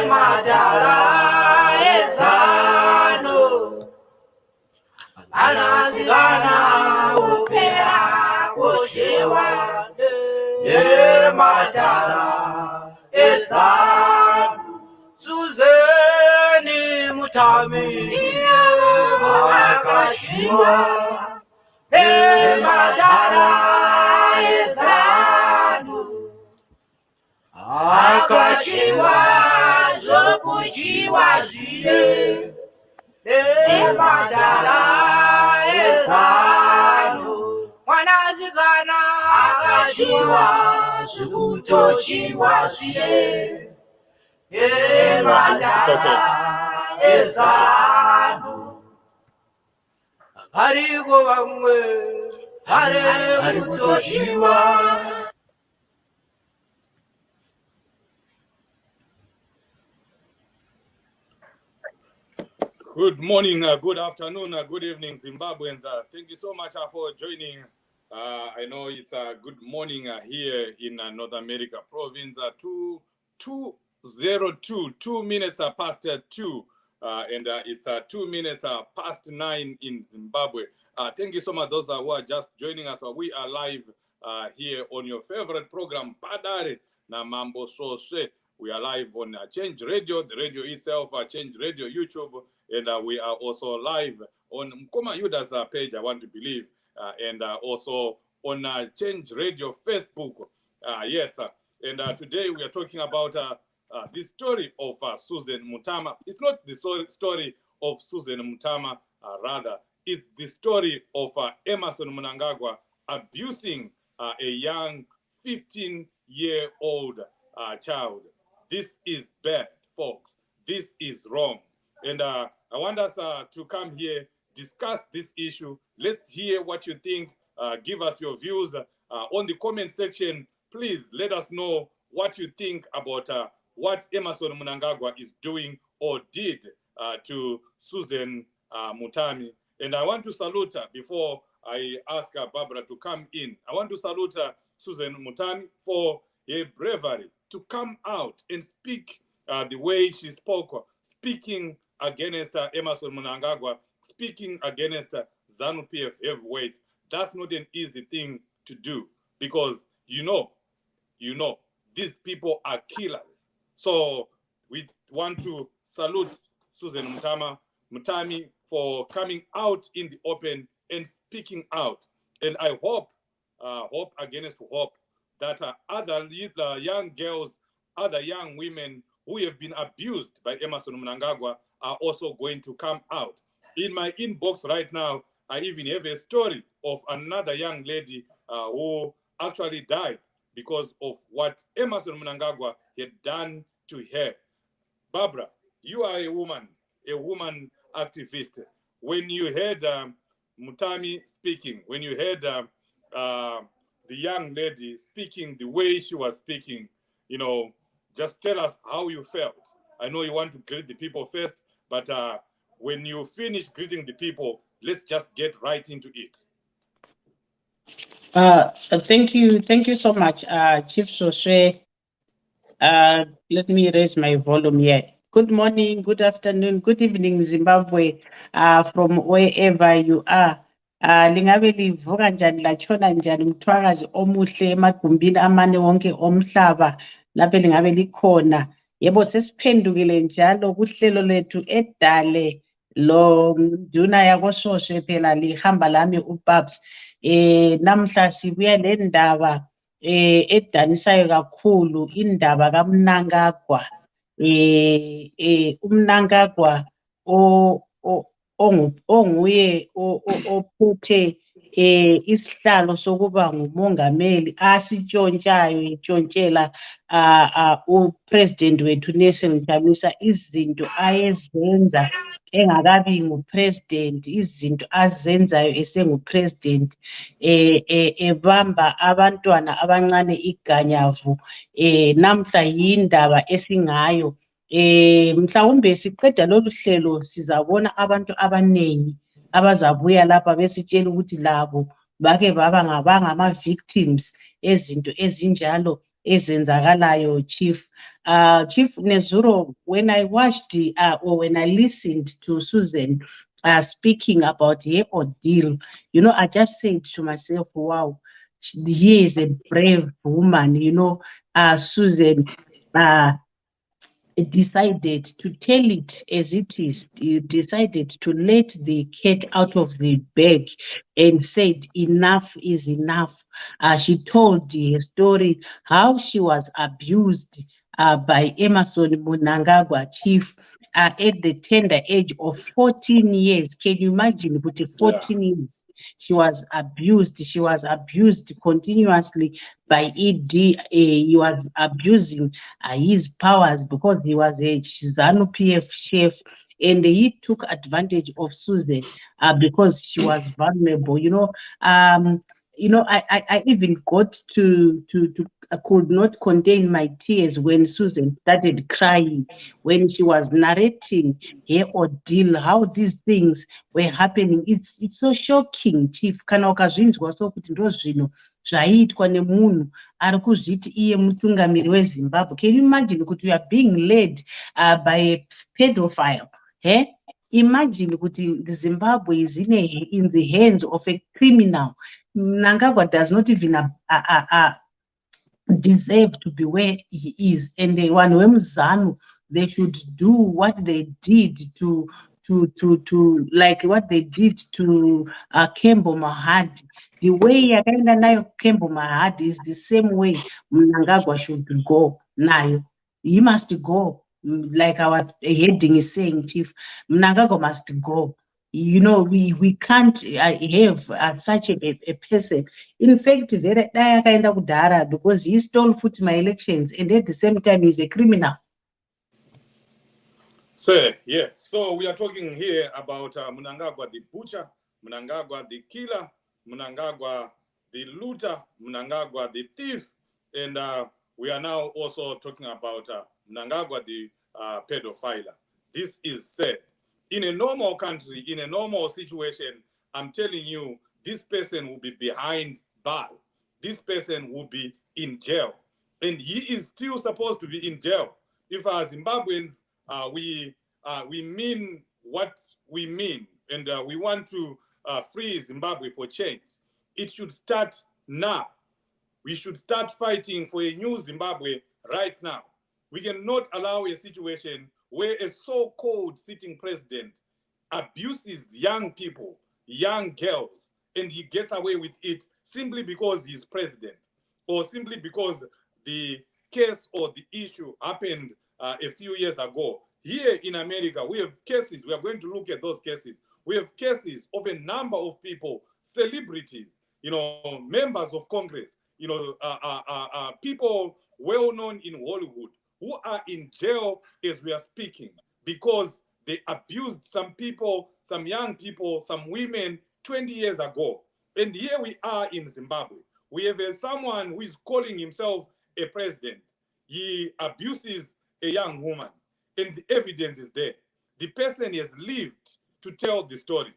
Madara ezano anazigana upera koshewa Madara ezano Suzeni Mutami akashiwa Madara ezano akachiwa zokuchiwa zviye Madara ezano mwanazikana akachiwa zokutochiwa zviye Madara ezano ariko vamwe ari kutochiwa. Good morning, good afternoon, good evening, Zimbabweans. Thank you so much for joining. I know it's a good morning here in North America province. 2 minutes past 2, and it's 2 minutes past 9 in Zimbabwe. Thank you so much, those who are just joining us. We are live here on your favorite program, Padare na Mambo Sose. We are live on Change Radio, the radio itself, Change Radio, YouTube. And we are also live on Mkoma Yuda's page, I want to believe, and also on Change Radio Facebook. Yes, and today we are talking about the story of Susan Mutama. It's not the story of Susan Mutama, rather, it's the story of Emerson Mnagagwa abusing a young 15-year-old child. This is bad, folks. This is wrong. And I want us to come here, discuss this issue. Let's hear what you think. Give us your views on the comment section. Please let us know what you think about what Emerson Mnagagwa is doing or did to Susan Mutami. And I want to salute her before I ask Barbara to come in. I want to salute Susan Mutami for her bravery to come out and speak the way she spoke, speaking against Emmerson Mnagagwa, speaking against ZANU-PF heavyweights. That's not an easy thing to do because you know, these people are killers. So we want to salute Susan Mutami for coming out in the open and speaking out. And I hope against hope, that other young girls, other young women who have been abused by Emerson Mnagagwa are also going to come out. In my inbox right now, I even have a story of another young lady who actually died because of what Emerson Mnagagwa had done to her. Barbara, you are a woman activist. When you heard Mutami speaking, when you heard the young lady speaking the way she was speaking, just tell us how you felt. I know you want to greet the people first, but when you finish greeting the people, let's just get right into it. Thank you so much, Chief Soswe. Let me raise my volume here. Good morning, good afternoon, good evening, Zimbabwe, from wherever you are. Lingabe livuka njani latshona njani mthwakazi omuhle emagumbini amane wonke omhlaba lapho lingabe likhona. Yebo sesiphendukile njalo kuhlelo lethu edale lo nduna yakososwe phela lihamba lami uPaps. Namhla sibuya lendaba edanisayo kakhulu, indaba kaMnagagwa. UMnagagwa onguye ophethe isihlalo sokuba ngumongameli asitshontshayo itshontshela upresident wethu Nelson Chamisa izinto ayezenza engakabi ngupresident, izinto azenzayo esengupresident, ebamba abantwana abancane iganyavu. Namhla yindaba esingayo. Mhlawumbe siqeda lolu hlelo sizabona abantu abanengi abazabuya lapha besitshela ukuthi labo bake baba ngama victims ezinto ezinjalo ezenzakalayo, Chief. Chief Nezuro, when I watched or when I listened to Susan speaking about her ordeal, you know, I just said to myself, wow, she is a brave woman, you know, Susan. Decided to tell it as it is. He decided to let the cat out of the bag and said, enough is enough. She told her story, how she was abused by Emmerson Mnagagwa, Chief, at the tender age of 14 years. Can you imagine? But 14 years, she was abused. She was abused continuously by ED. He was abusing his powers because he was a ZANU PF chef, and he took advantage of Susan because she was vulnerable. I even got to I could not contain my tears when Susan started crying when she was narrating her ordeal, how these things were happening. It's so shocking, Chief. Kana ukazvinzwa sokuti ndozvino zvaiitwa nemunhu ari kuzviti iye mutungamiri weZimbabwe. Can you imagine kuti you are being led by a pedophile? Imagine kuti Zimbabwe is in the hands of a criminal. Mnagagwa does not even deserve to be where he is, and the one wemzanu, they should do what they did to like what they did to Kembo Mahadi. The way yakaenda nayo Kembo Mahadi is the same way Mnagagwa should go nayo. He must go, like our heading is saying, Chief. Mnagagwa must go. You know, we can't have such a person. In fact, very kind of kudhara, because he stole foot my elections, and at the same time he's a criminal. Sir, yes. So we are talking here about Mnagagwa the butcher, Mnagagwa the killer, Mnagagwa the looter, Mnagagwa the thief, and we are now also talking about Mnagagwa the pedophile. This is said. In a normal country, in a normal situation, I'm telling you, this person will be behind bars. This person will be in jail. And he is still supposed to be in jail. If as Zimbabweans, we mean what we mean, and we want to free Zimbabwe for change, it should start now. We should start fighting for a new Zimbabwe right now. We cannot allow a situation where a so-called sitting president abuses young people, young girls, and he gets away with it simply because he's president, or simply because the case or the issue happened a few years ago. Here in America, we have cases. We are going to look at those cases. We have cases of a number of people, celebrities, members of Congress, people well known in Hollywood, who are in jail as we are speaking because they abused some people, some young people, some women 20 years ago. And here we are in Zimbabwe. We have someone who is calling himself a president. He abuses a young woman, and the evidence is there. The person has lived to tell the story.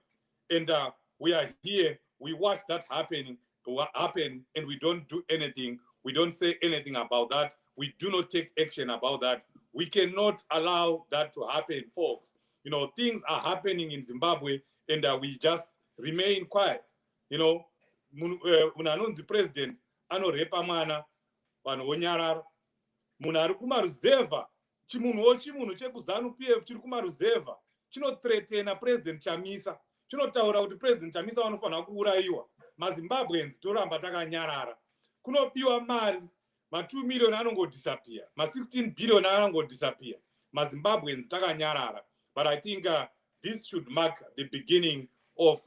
And we are here, we watch that happen, and we don't do anything. We don't say anything about that. We do not take action about that. We cannot allow that to happen, folks. Things are happening in Zimbabwe, and we just remain quiet. Unanonzi president anorepa mwana vanhu vonyarara. Munhu ari kumaruzevha, chimunhuwo chimunhu chekuzanu PF chiri kumaruzevha chinothreatena president Chamisa, chinotaura kuti president Chamisa vanofanira kuurayiwa. MaZimbabweans toramba takanyarara. Kunopiwa mari, ma2 million anongodisappear, ma16 billion anongodisappear. MaZimbabweans takanyarara. But I think this should mark the beginning of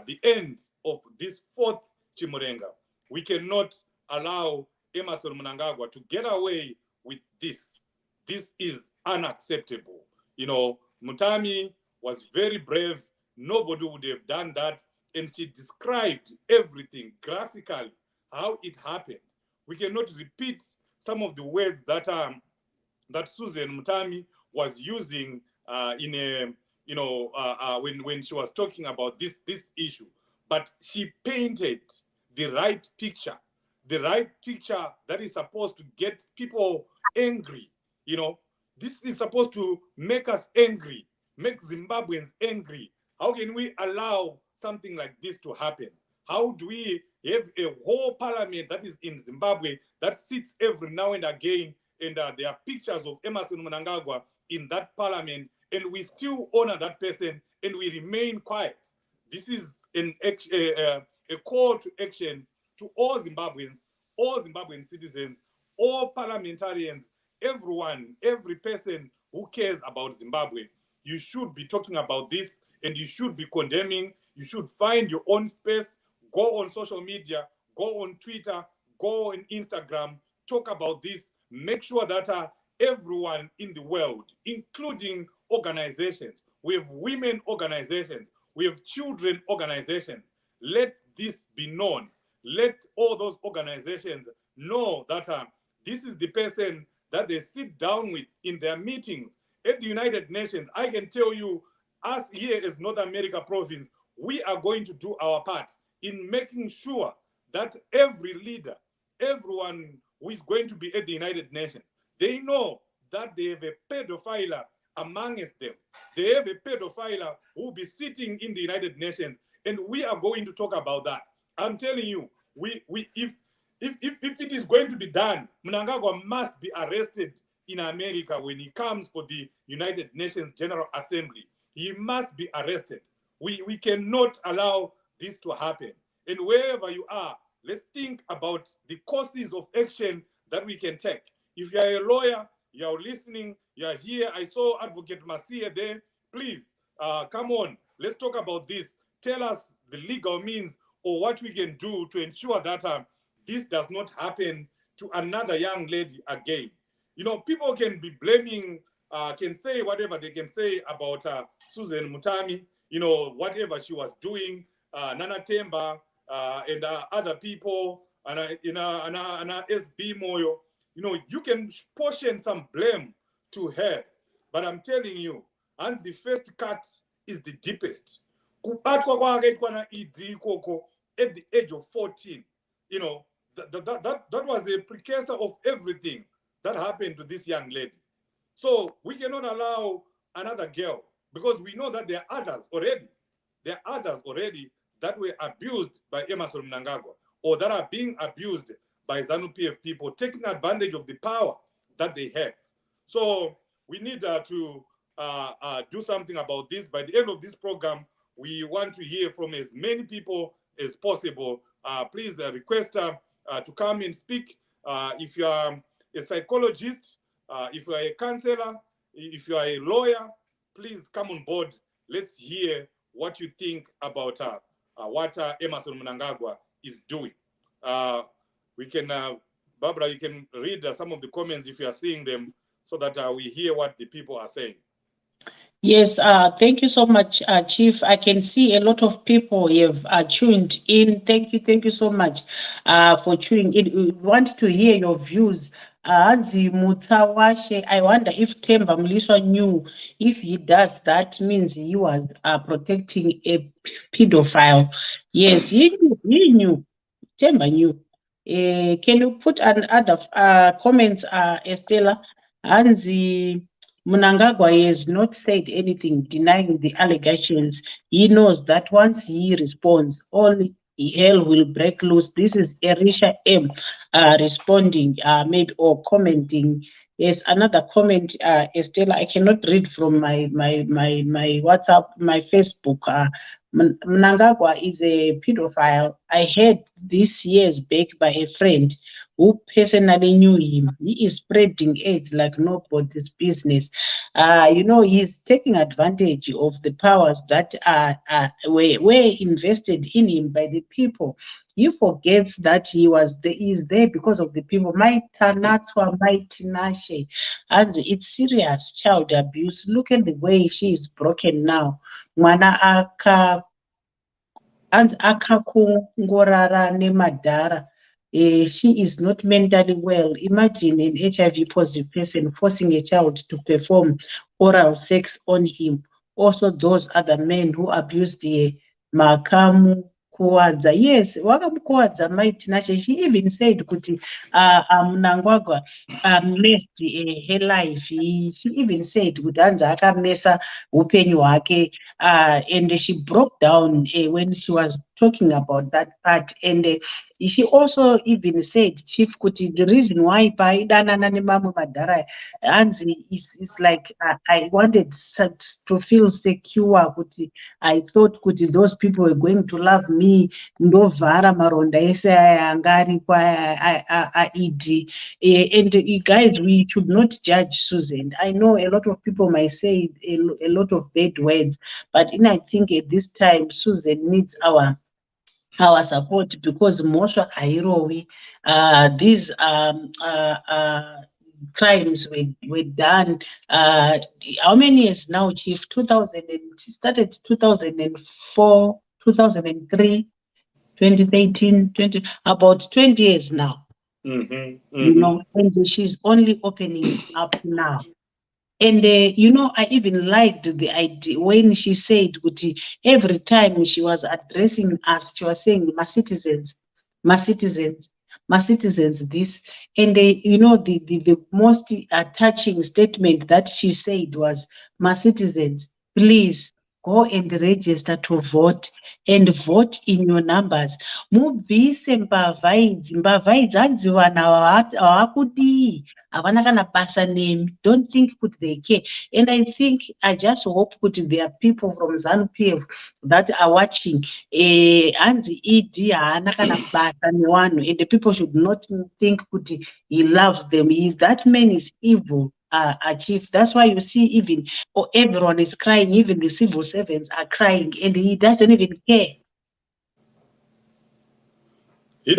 the end of this fourth Chimurenga. We cannot allow Emerson Mnagagwa to get away with this. This is unacceptable. Mutami was very brave. Nobody would have done that. And she described everything graphically, how it happened. We cannot repeat some of the words that that Susan Mutami was using when she was talking about this issue. But she painted the right picture. the right picture that is supposed to get people angry. You know, this is supposed to make us angry, make Zimbabweans angry. How can we allow something like this to happen? How do we have a whole parliament that is in Zimbabwe that sits every now and again, and there are pictures of Emmerson Mnagagwa in that parliament, and we still honor that person and we remain quiet? This is a call to action to all Zimbabwean citizens, all parliamentarians, everyone, every person who cares about Zimbabwe. You should be talking about this, and you should be condemning. You should find your own space, go on social media, go on Twitter, go on Instagram, talk about this. Make sure that everyone in the world, including organizations, we have women organizations, we have children organizations, let this be known. Let all those organizations know that this is the person that they sit down with in their meetings at the United Nations. I can tell you, us here as North America province, we are going to do our part in making sure that every leader, everyone who is going to be at the United Nations, they know that they have a pedophile amongst them. They have a pedophile who will be sitting in the United Nations, and we are going to talk about that. I'm telling you, if it is going to be done, Mnagagwa must be arrested in America when he comes for the United Nations General Assembly. He must be arrested. We cannot allow this to happen. And wherever you are, let's think about the courses of action that we can take. If you are a lawyer, you are listening, you are here, I saw Advocate Mercia there, please come on, let's talk about this. Tell us the legal means or what we can do to ensure that this does not happen to another young lady again. You know, people can be blaming, can say whatever they can say about Susan Mutami, you know, whatever she was doing, Nana Temba, and other people, and SB Moyo. You know, you can portion some blame to her, but I'm telling you, and the first cut is the deepest. Kubatwa kwakaitwa na ED koko at the age of 14, you know, that was a precursor of everything that happened to this young lady. So we cannot allow another girl, because we know that there are others already. There are others already that were abused by Emerson Mnagagwa, or that are being abused by ZANU-PF people, taking advantage of the power that they have. So we need to do something about this. By the end of this program, we want to hear from as many people as possible. Please request to come and speak. If you are a psychologist, if you are a counselor, if you are a lawyer, please come on board. Let's hear what you think about what Emerson Mnagagwa is doing. We can, Barbara, you can read some of the comments if you are seeing them, so that we hear what the people are saying. Yes, thank you so much, Chief. I can see a lot of people have tuned in. Thank you so much for tuning in. We want to hear your views. Anzi Mutawashe, I wonder if Temba Mliswa knew if he does that means he was protecting a pedophile. Yes, he knew. Temba knew. Can you put another comments, Estella? Anzi Mnagagwa has not said anything denying the allegations. He knows that once he responds, all hell will break loose. This is Erisha M responding, maybe, or commenting. Yes, another comment, Estella. I cannot read from my WhatsApp, my Facebook. Mnagagwa is a pedophile. I heard this years back by a friend who personally knew him. He is spreading AIDS like nobody's business. You know, he's taking advantage of the powers that were invested in him by the people. He forgets that he's there because of the people. My Tanatswa, my Tinashe. And it's serious child abuse. Look at the way she is broken now. Mwana akakungorara nemadhara. She is not mentally well. Imagine an HIV positive person forcing a child to perform oral sex on him. Also, those other men who abused Makamu kuwadza. Yes, wakamukuwadza maiti nacho. She even said kuti Mnagagwa messed her life. She even said kuti hanzi akamesa upenyu hwake, and she broke down when she was talking about that part. And she also even said, Chief, kuti the reason why paidanana nemamwe madhara hanzi is like I wanted to feel secure, kuti I thought kuti those people were going to love me, ndovhara maronda ese aya anga ariko aidi. And you guys, we should not judge Susan. I know a lot of people might say a lot of bad words, but I think at this time Susan needs our support, because Mosha Airowi, these crimes were done. How many years now, Chief? 2000 started 2004, 2003, 2013, 20, about 20 years now. You know, and she's only opening up now. And I even liked the idea when she said, every time she was addressing us, she was saying, my citizens, my citizens, my citizens, this. And the most touching statement that she said was, my citizens, please go and register to vote, and vote in your numbers. Mubvise mbavha idzi hanzi vanhu havakudii, havana kana basa nemi. Don't think kuti they care. And I just hope kuti there are people from ZANU-PF that are watching. Hanzi ED haana kana basa nevanhu, and the people should not think kuti he loves them. That man is evil. Chief. That's why you see even everyone is crying, even the civil servants are crying, and he doesn't even care. He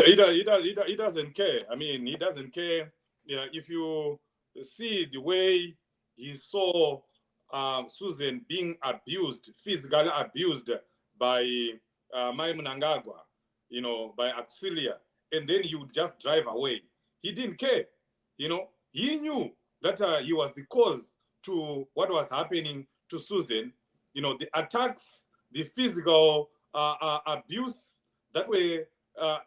doesn't care. I mean, he doesn't care. Yeah, if you see the way he saw Susan being abused, physically abused by Mnagagwa, by Auxilia, and then he would just drive away. He didn't care. He knew that he was the cause to what was happening to Susan. The attacks, the physical abuse that were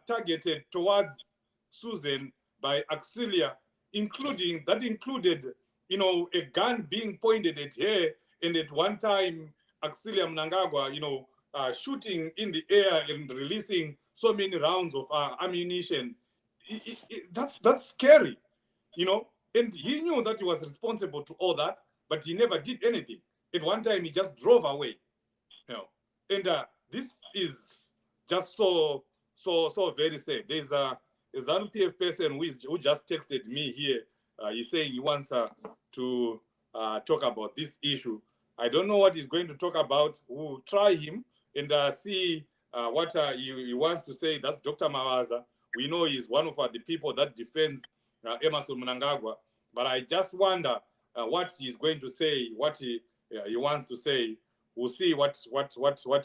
targeted towards Susan by Auxilia, included a gun being pointed at her, and at one time Auxilia Mnagagwa, shooting in the air and releasing so many rounds of ammunition. That's scary, And he knew that he was responsible to all that, but he never did anything. At one time, he just drove away. And this is just so very sad. There's a ZANU-PF person who just texted me here. He's saying he wants to talk about this issue. I don't know what he's going to talk about. We'll try him and see what he wants to say. That's Dr. Marwaza. We know he's one of the people that defends Emerson Mnagagwa. But I just wonder what he's going to say, what he wants to say. We'll see what he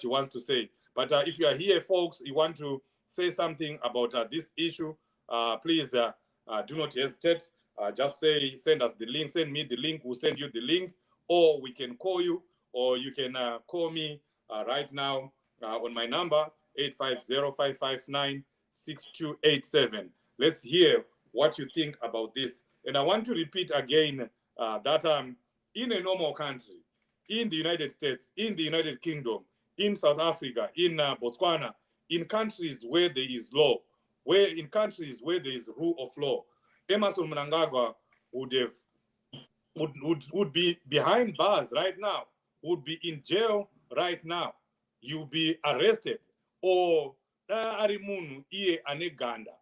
wants to say. But if you are here, folks, you want to say something about this issue, please do not hesitate. Just send us the link. Send me the link. We'll send you the link. Or we can call you. Or you can call me right now on my number, 850-559-6287. Let's hear what you think about this. And I want to repeat again that in a normal country, in the United States, in the United Kingdom, in South Africa, in Botswana, in countries where there is law, in countries where there is rule of law, Emerson Mnagagwa would be behind bars right now, would be in jail right now. You'll be arrested. Or arimunu iye aneganda.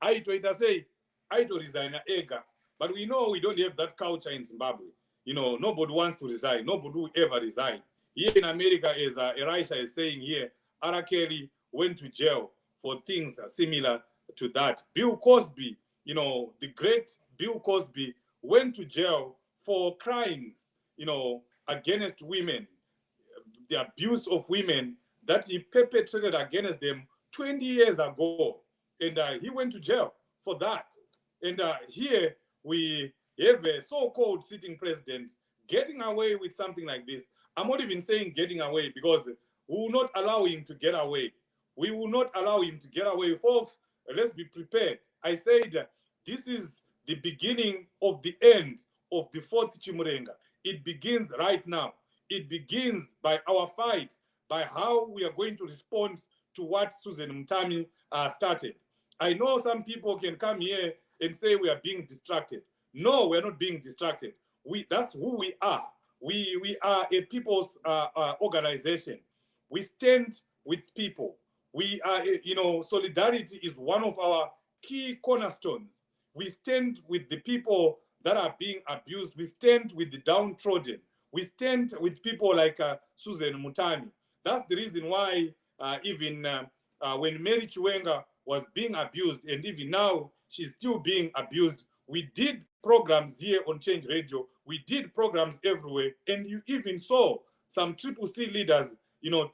Aito say, Aito resign ega. But we know we don't have that culture in Zimbabwe. Nobody wants to resign. Nobody will ever resign. Here in America, as Elisha is saying here, R. Kelly went to jail for things similar to that. Bill Cosby, the great Bill Cosby went to jail for crimes, against women, the abuse of women that he perpetrated against them 20 years ago. And he went to jail for that. And here we have a so-called sitting president getting away with something like this. I'm not even saying getting away, because we will not allow him to get away. We will not allow him to get away. Folks, let's be prepared. I said this is the beginning of the end of the fourth Chimurenga. It begins right now. It begins by our fight, by how we are going to respond to what Susan Mutami started. I know some people can come here and say we are being distracted. No, we're not being distracted. That's who we are. We are a people's organization. We stand with people. We are, solidarity is one of our key cornerstones. We stand with the people that are being abused. We stand with the downtrodden. We stand with people like Susan Mutami. That's the reason why even when Mary Chiwenga was being abused, and even now she's still being abused, we did programs here on Change Radio. We did programs everywhere, and you even saw some CCC leaders,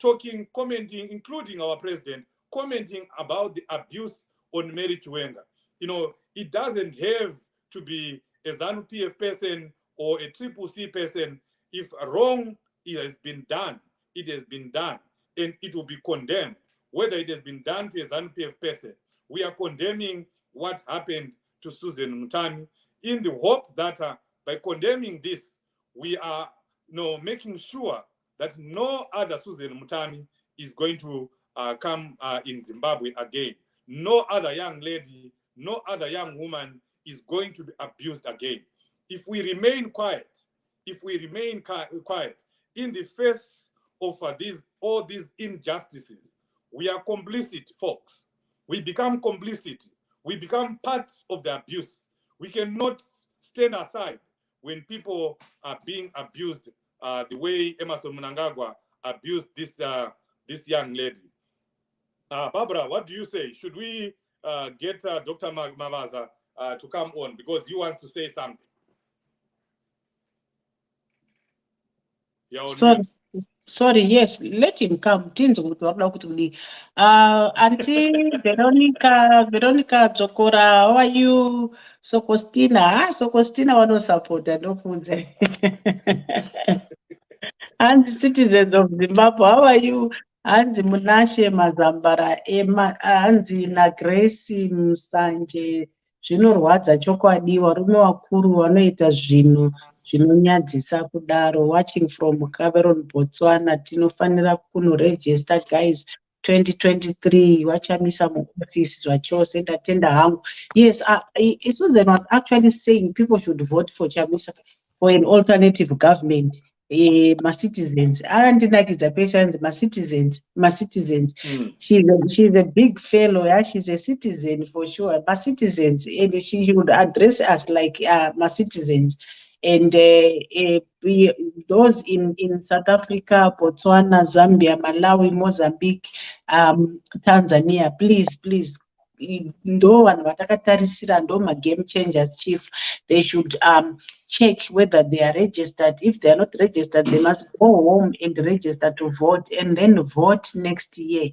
talking, commenting, including our president, commenting about the abuse on Mary Chiwenga. It doesn't have to be a ZANU-PF person or a CCC person. If wrong has been done, it has been done, and it will be condemned. Whether it has been done to a ZANU-PF person, we are condemning what happened to Susan Mutami in the hope that by condemning this, we are making sure that no other Susan Mutami is going to come in Zimbabwe again. No other young lady, no other young woman is going to be abused again. If we remain quiet, in the face of all these injustices, we are complicit, folks. We become complicit. We become part of the abuse. We cannot stand aside when people are being abused the way Emerson Mnagagwa abused this young lady. Barbara, what do you say? Should we get Dr. Marwaza to come on because he wants to say something? Sorry, yes, let him come. Auntie Veronica Zokora, how are you? Sokostina, Sokostina wano support and open. And citizens of Zimbabwe, how are you? Hanzi Munashe Mazambara, Hanzi Nagresi Musanje, zvinorwadza chokwadi, varume vakuru vanoita zvinhu zvinonyadzisa kudaro. Watching from Cameroon, Botswana, tinofanira kunoregister guys 2023 vachamisa muofisi zvachose ndatenda hangu. Yes, Susan was actually saying people should vote for Chamisa for an alternative government. Ma-citizens andinakidza pese anzi ma-citizens she's a big fellow, yeah? She's a citizen for sure, ma-citizens, and she would address us like ma-citizens. And those in South Africa, Botswana, Zambia, Malawi, Mozambique, Tanzania, please ndo vanhu vatakatarisira, ndo ma-game changers, chief. They should check whether they are registered. If they are not registered, they must go home and register to vote, and then vote next year.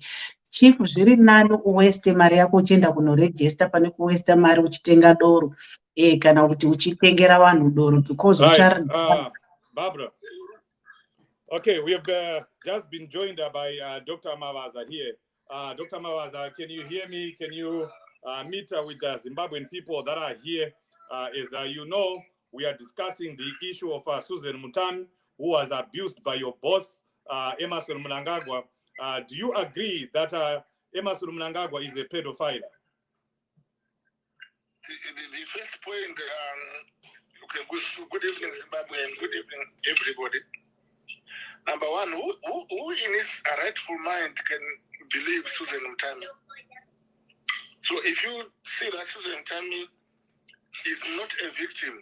Chief, zviri nani uweste mari yako uchienda kunoregister pane kuwesta mari uchitenga doro kana kuti uchitengera vanhu doro, because right. Barbara. Okay, we have just been joined by Dr. Marwaza here. Dr. Marwaza, can you hear me? Can you meet with the Zimbabwean people that are here? As you know, we are discussing the issue of Susan Mutami, who was abused by your boss, Emerson Mnagagwa. Do you agree that Emerson Mnagagwa is a pedophile? The first point, okay, good evening, Zimbabwe, and good evening, everybody. Number one, who in his rightful mind can believe Susan Mutami? So if you see that Susan Mutami is not a victim,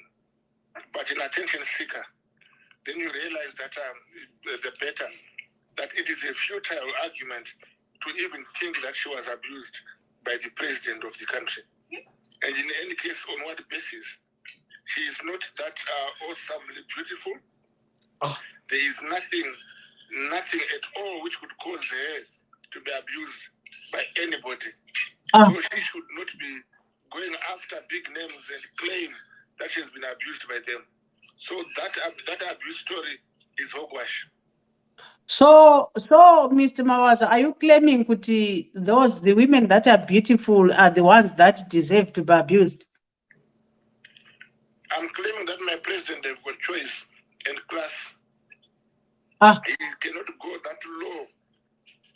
but an attention seeker, then you realize that the better, that it is a futile argument to even think that she was abused by the president of the country. And in any case, on what basis? She is not that awesomely beautiful. There is nothing at all which could cause her to be abused by anybody. So she should not be going after big names and claim that she has been abused by them. So that abuse story is hogwash. So, Mr. Marwaza, are you claiming kuti the women that are beautiful are the ones that deserve to be abused? I'm claiming that my president have got choice and class. He cannot go that low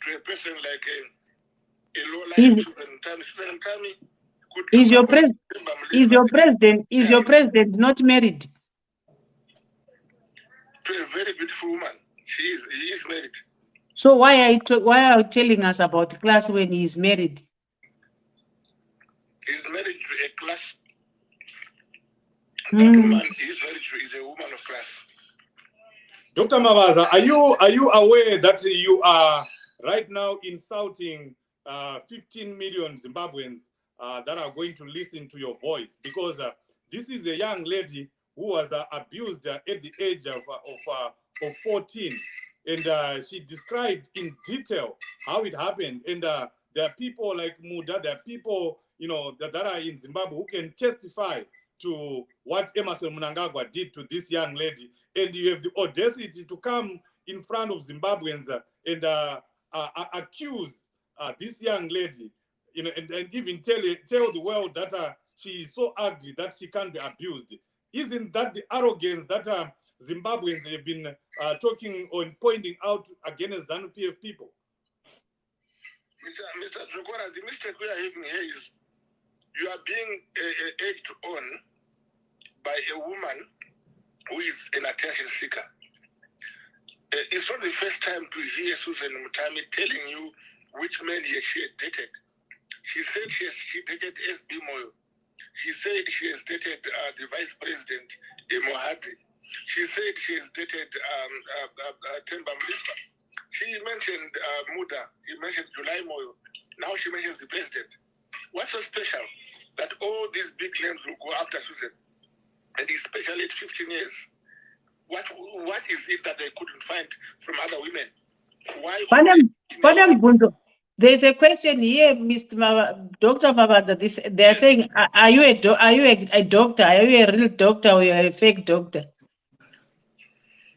to a person like a low like Susan Tami. Is your president not married? To a very beautiful woman. He is married. So why are you telling us about class when he is married? He's married to a class. That woman is a woman of class. Dr. Marwaza, are you aware that you are right now insulting 15 million Zimbabweans that are going to listen to your voice? Because this is a young lady who was abused at the age of 14. And she described in detail how it happened. And there are people like Muda, there are people, you know, that are in Zimbabwe who can testify to what Emerson Mnagagwa did to this young lady. And you have the audacity to come in front of Zimbabweans and accuse this young lady, you know, and even tell the world that she is so ugly that she can't be abused. Isn't that the arrogance that Zimbabweans have been talking or pointing out against ZANU-PF people? Mr. Jokora, the mistake we are having here is you are being egged on by a woman who is an attention seeker. It's not the first time to hear Susan Mutami telling you which men she had dated. She said she dated SB Moyo. She said she has dated the Vice President, Mohadi. She said she has dated Temba Mlispa. She mentioned Muda. She mentioned July Moyo. Now she mentions the President. What's so special that all these big names will go after Susan? And especially at 15 years. What is it that they couldn't find from other women? Why? There's a question here, Dr. Marwaza. They're saying, are you a doctor? Are you a real doctor or are you a fake doctor?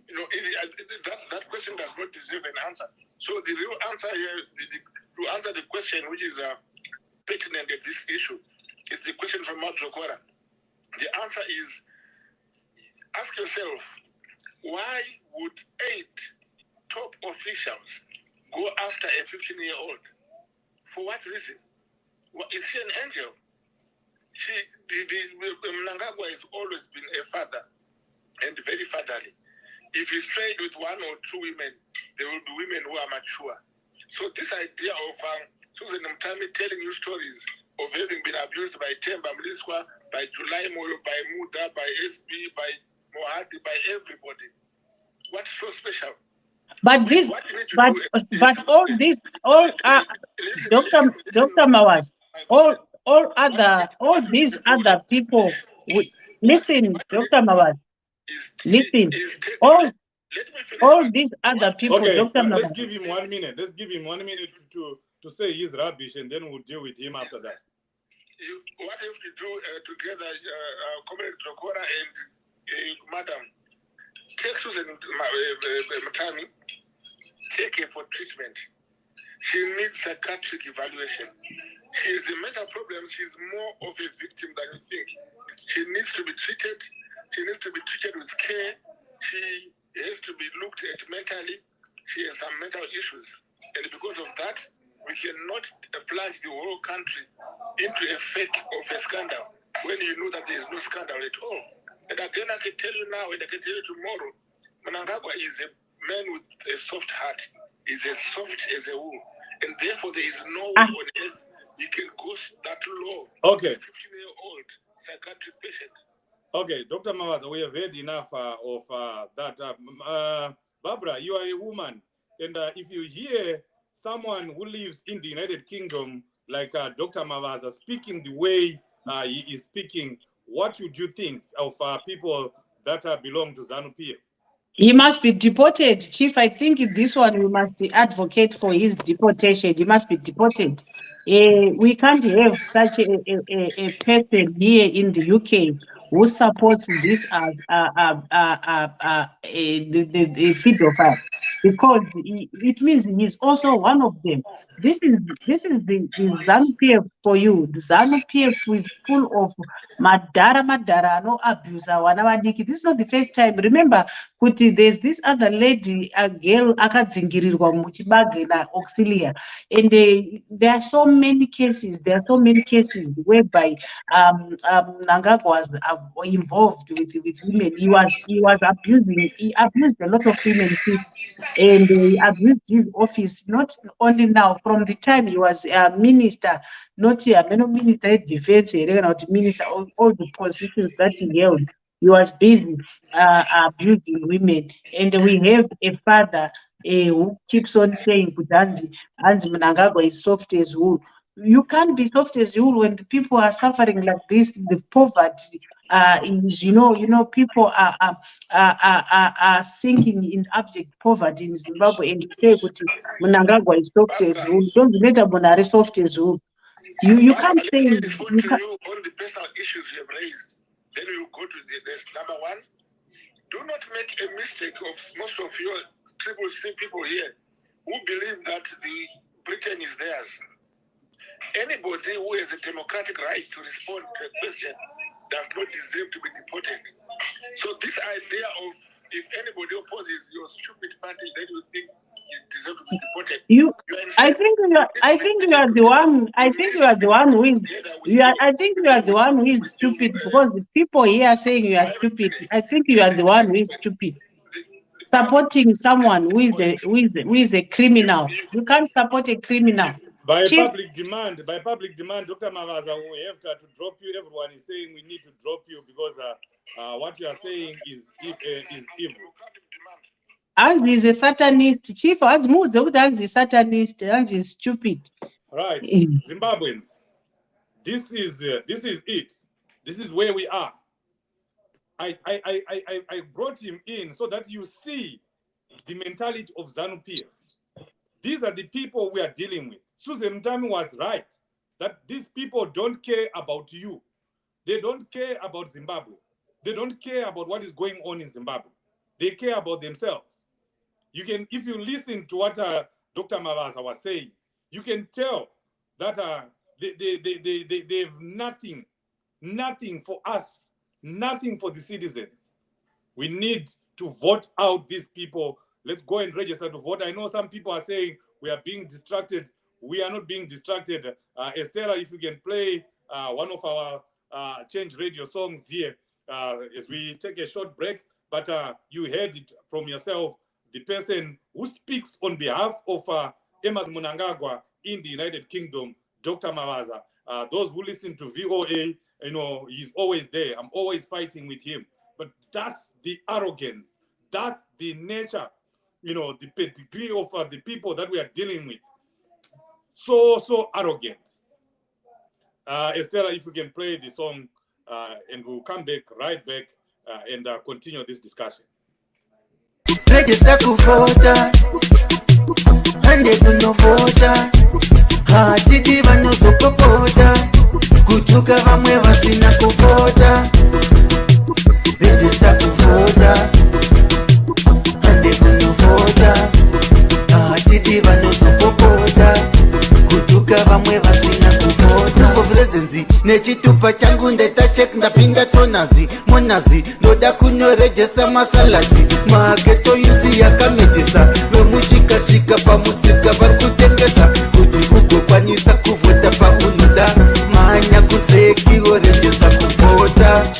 You know, that question does not deserve an answer. So the real answer here, to answer the question which is pertinent at this issue, is the question from Mark Jokora. The answer is, ask yourself, why would 8 top officials go after a 15-year-old? For what reason? Is she an angel? Mnagagwa has always been a father and very fatherly. If he strayed with 1 or 2 women, there will be women who are mature. So this idea of Susan Mutami telling you stories of having been abused by Temba Mliswa, by July Moyo, by Muda, by SB, by Mohadi, by everybody. What's so special? But all these Dr. Mawaz, all these other people. Listen, Dr. Mawaz. Listen, all these other people. Okay, Dr. let's give him 1 minute. Let's give him 1 minute to say his rubbish, and then we'll deal with him after that. What if you do together, Comrade Jokora and Madam, take Susan Mutami, take her for treatment. She needs psychiatric evaluation. She has a mental problem. She's more of a victim than you think. She needs to be treated. She needs to be treated with care. She has to be looked at mentally. She has some mental issues. And because of that, we cannot plunge the whole country into a fake of a scandal when you know that there is no scandal at all. And again, I can tell you now and I can tell you tomorrow, Mnagagwa is a man with a soft heart. He's as soft as a wool. And therefore, there is no way on earth he can go that low. Okay. 15-year-old psychiatric patient. Okay, Dr. Marwaza, we have heard enough of that. Barbara, you are a woman. And if you hear someone who lives in the United Kingdom, like Dr. Marwaza, speaking the way he is speaking, what would you think of people that belong to ZANU-PF? He must be deported, Chief. I think in this one we must advocate for his deportation. He must be deported. We can't have such a person here in the UK who supports this the pedophile, because it means he's also one of them. This is the ZANU-PF for you. The ZANU-PF is full of madara no abuser wana vadiki. This is not the first time. Remember, kuti there's this other lady, a girl akadzingirirwa muchibage na auxilia, and there are so many cases. There are so many cases whereby Mnangagwa was involved with women. He was abusing. He abused a lot of women too, and he abused his office. Not only now, from the time he was a minister, not here, minister of defense, not minister, all the positions that he held. He was busy abusing women, and we have a father who keeps on saying, "Kudanzi, Hanzi Mnangagwa is soft as wool." You can't be soft as wool when the people are suffering like this. The poverty is, people are sinking in abject poverty in Zimbabwe, and you say, "Kuti Mnangagwa is soft as wool." Don't matter Bonare soft as wool. You can't say Let me respond you to can't. you on the personal issues you have raised. Then we will go to this. Number one, do not make a mistake of most of your triple C people here who believe that the Britain is theirs. Anybody who has a democratic right to respond to a question does not deserve to be deported. So this idea of if anybody opposes your stupid party, then you think you deserve to be deported. I think you are the one. I think you are the one who is. I think you are the one who is stupid, because the people here are saying you are stupid. I think you are the one who is stupid, supporting someone who is a criminal. You can't support a criminal. By Chief, public demand, Dr. Marwaza, we have to drop you. Everyone is saying we need to drop you because what you are saying is evil. Anzi is a Satanist. Chief, Anzi is Satanist. Anzi is stupid. Right, Zimbabweans. This is it. This is where we are. I brought him in so that you see the mentality of ZANU-PF. These are the people we are dealing with. Susan Mtami was right that these people don't care about you. They don't care about Zimbabwe. They don't care about what is going on in Zimbabwe. They care about themselves. You can, if you listen to what Dr. Marwaza was saying, you can tell that they have nothing for us, nothing for the citizens. We need to vote out these people. Let's go and register to vote. I know some people are saying we are being distracted. We are not being distracted. Estella, if you can play one of our Change Radio songs here as we take a short break. But you heard it from yourself, the person who speaks on behalf of Emerson Mnagagwa in the United Kingdom, Dr. Marwaza. Those who listen to VOA, he's always there. I'm always fighting with him. But that's the arrogance. That's the nature, the degree of the people that we are dealing with. So arrogant. Estella, if you can play the song, and we'll come back right back and continue this discussion. Register kuvota hande kunovota hatiti vanozokopota kutuka vamwe vasina kuvota. Register kuvota hande kunovota hatiti vanozokopota kutuka vamwe vasina kuvota. Rezenzi nechitupa changu ndeta check ndapinda tonazi monazi ndoda kunyorejesa masalazi maketo yuzi yakamejesa vemushikashika pamusika varikutengesa kuti kugokwanisa kuvota paunoda manya kuzekiwo rejesa kuvota.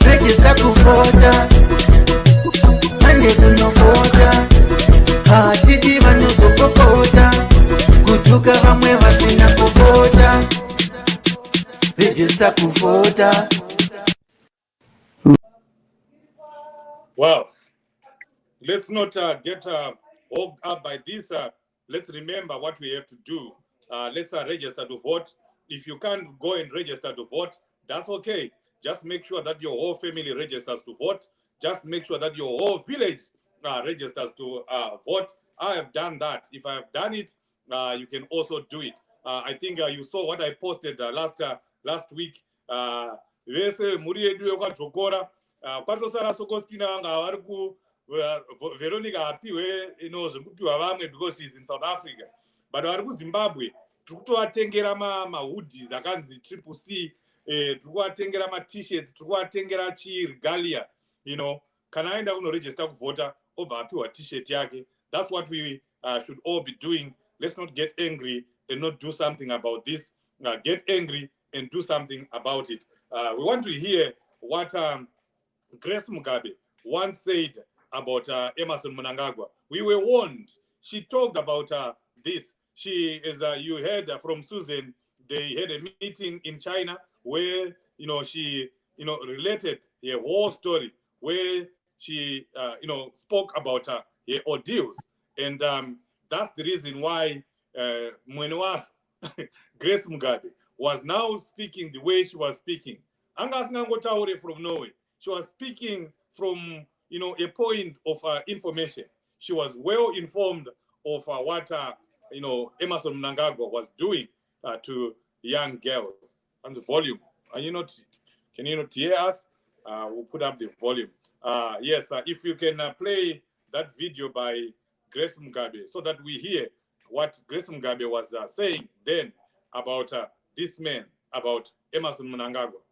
Rejesa kuvota hande kunovota hatiti vanozokopota kutuka vamwe vasina kuvota. Register kuvota. Well, let's not get hooked up by this. Let's remember what we have to do. Let's register to vote. If you can't go and register to vote, that's okay. Just make sure that your whole family registers to vote. Just make sure that your whole village registers to vote. I have done that. If I have done it, you can also do it. I think you saw what I posted last week. vese mhuri yedu yokwadzokora kwatosara Sokostina vanga vari ku Veronica apiwe zvekupiwa vamwe because she's in South Africa, but vari kuZimbabwe tiri kutovatengera mahoodies akanzi triple C, tiri kuvatengera t-shirts, tiri kuvatengera chiregalia, kana aenda kunoregister kuvhota obva apiwa t-shirt yake. That's what we should all be doing. Let's not get angry and not do something about this. Get angry and do something about it. We want to hear what Grace Mugabe once said about Emmerson Mnagagwa. We were warned. She talked about this. She, as you heard from Susan, they had a meeting in China where she related a war story where she spoke about her ordeals, and that's the reason why Mwenewaf Grace Mugabe was now speaking the way she was speaking. Angasinangotaure from Norway. She was speaking from a point of information. She was well informed of what Emerson Mnagagwa was doing to young girls. And the volume, can you not hear us? We'll put up the volume. Yes, if you can play that video by Grace Mugabe so that we hear what Grace Mugabe was saying then about this man, about Emmerson Mnagagwa.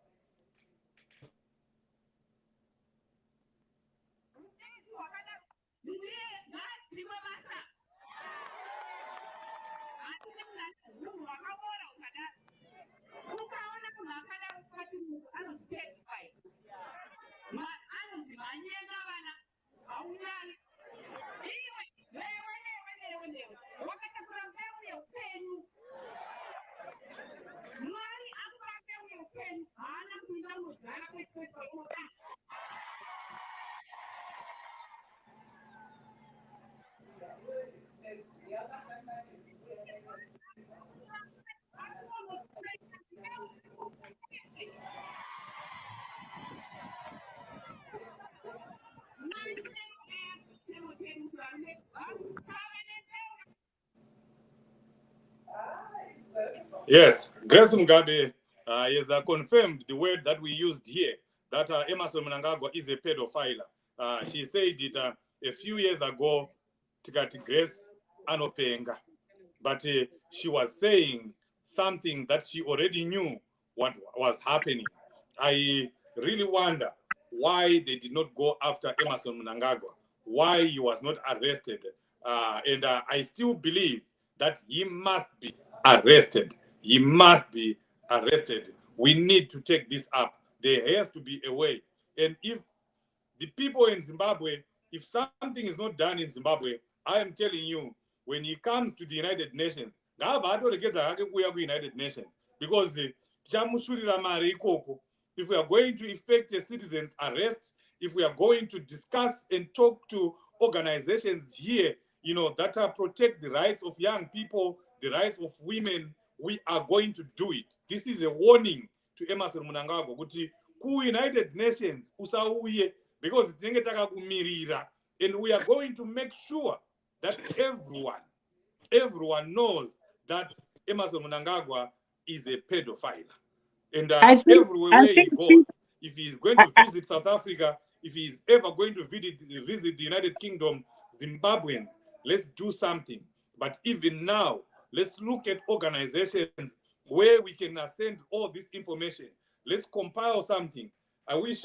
Yes, Grace Mugabe has confirmed the word that we used here, that Emerson Mnagagwa is a pedophile. She said it a few years ago, tikati Grace anopenga. But she was saying something that she already knew what was happening. I really wonder why they did not go after Emmerson Mnagagwa, why he was not arrested. And I still believe that he must be arrested. He must be arrested. We need to take this up. There has to be a way. And if the people in Zimbabwe, if something is not done in Zimbabwe, I am telling you, when he comes to the United Nations, United Nations, because if we are going to effect a citizen's arrest, if we are going to discuss and talk to organizations here, that protect the rights of young people, the rights of women, we are going to do it. This is a warning to Emerson Mnagagwa kuti ku United Nations usauye, because tinenge takakumirira, and we are going to make sure that everyone knows that Emerson Mnagagwa is a pedophile. And everywhere he goes, if he's going to visit South Africa, if he's ever going to visit the United Kingdom, Zimbabweans, let's do something. But even now, let's look at organizations where we can send all this information. Let's compile something. I wish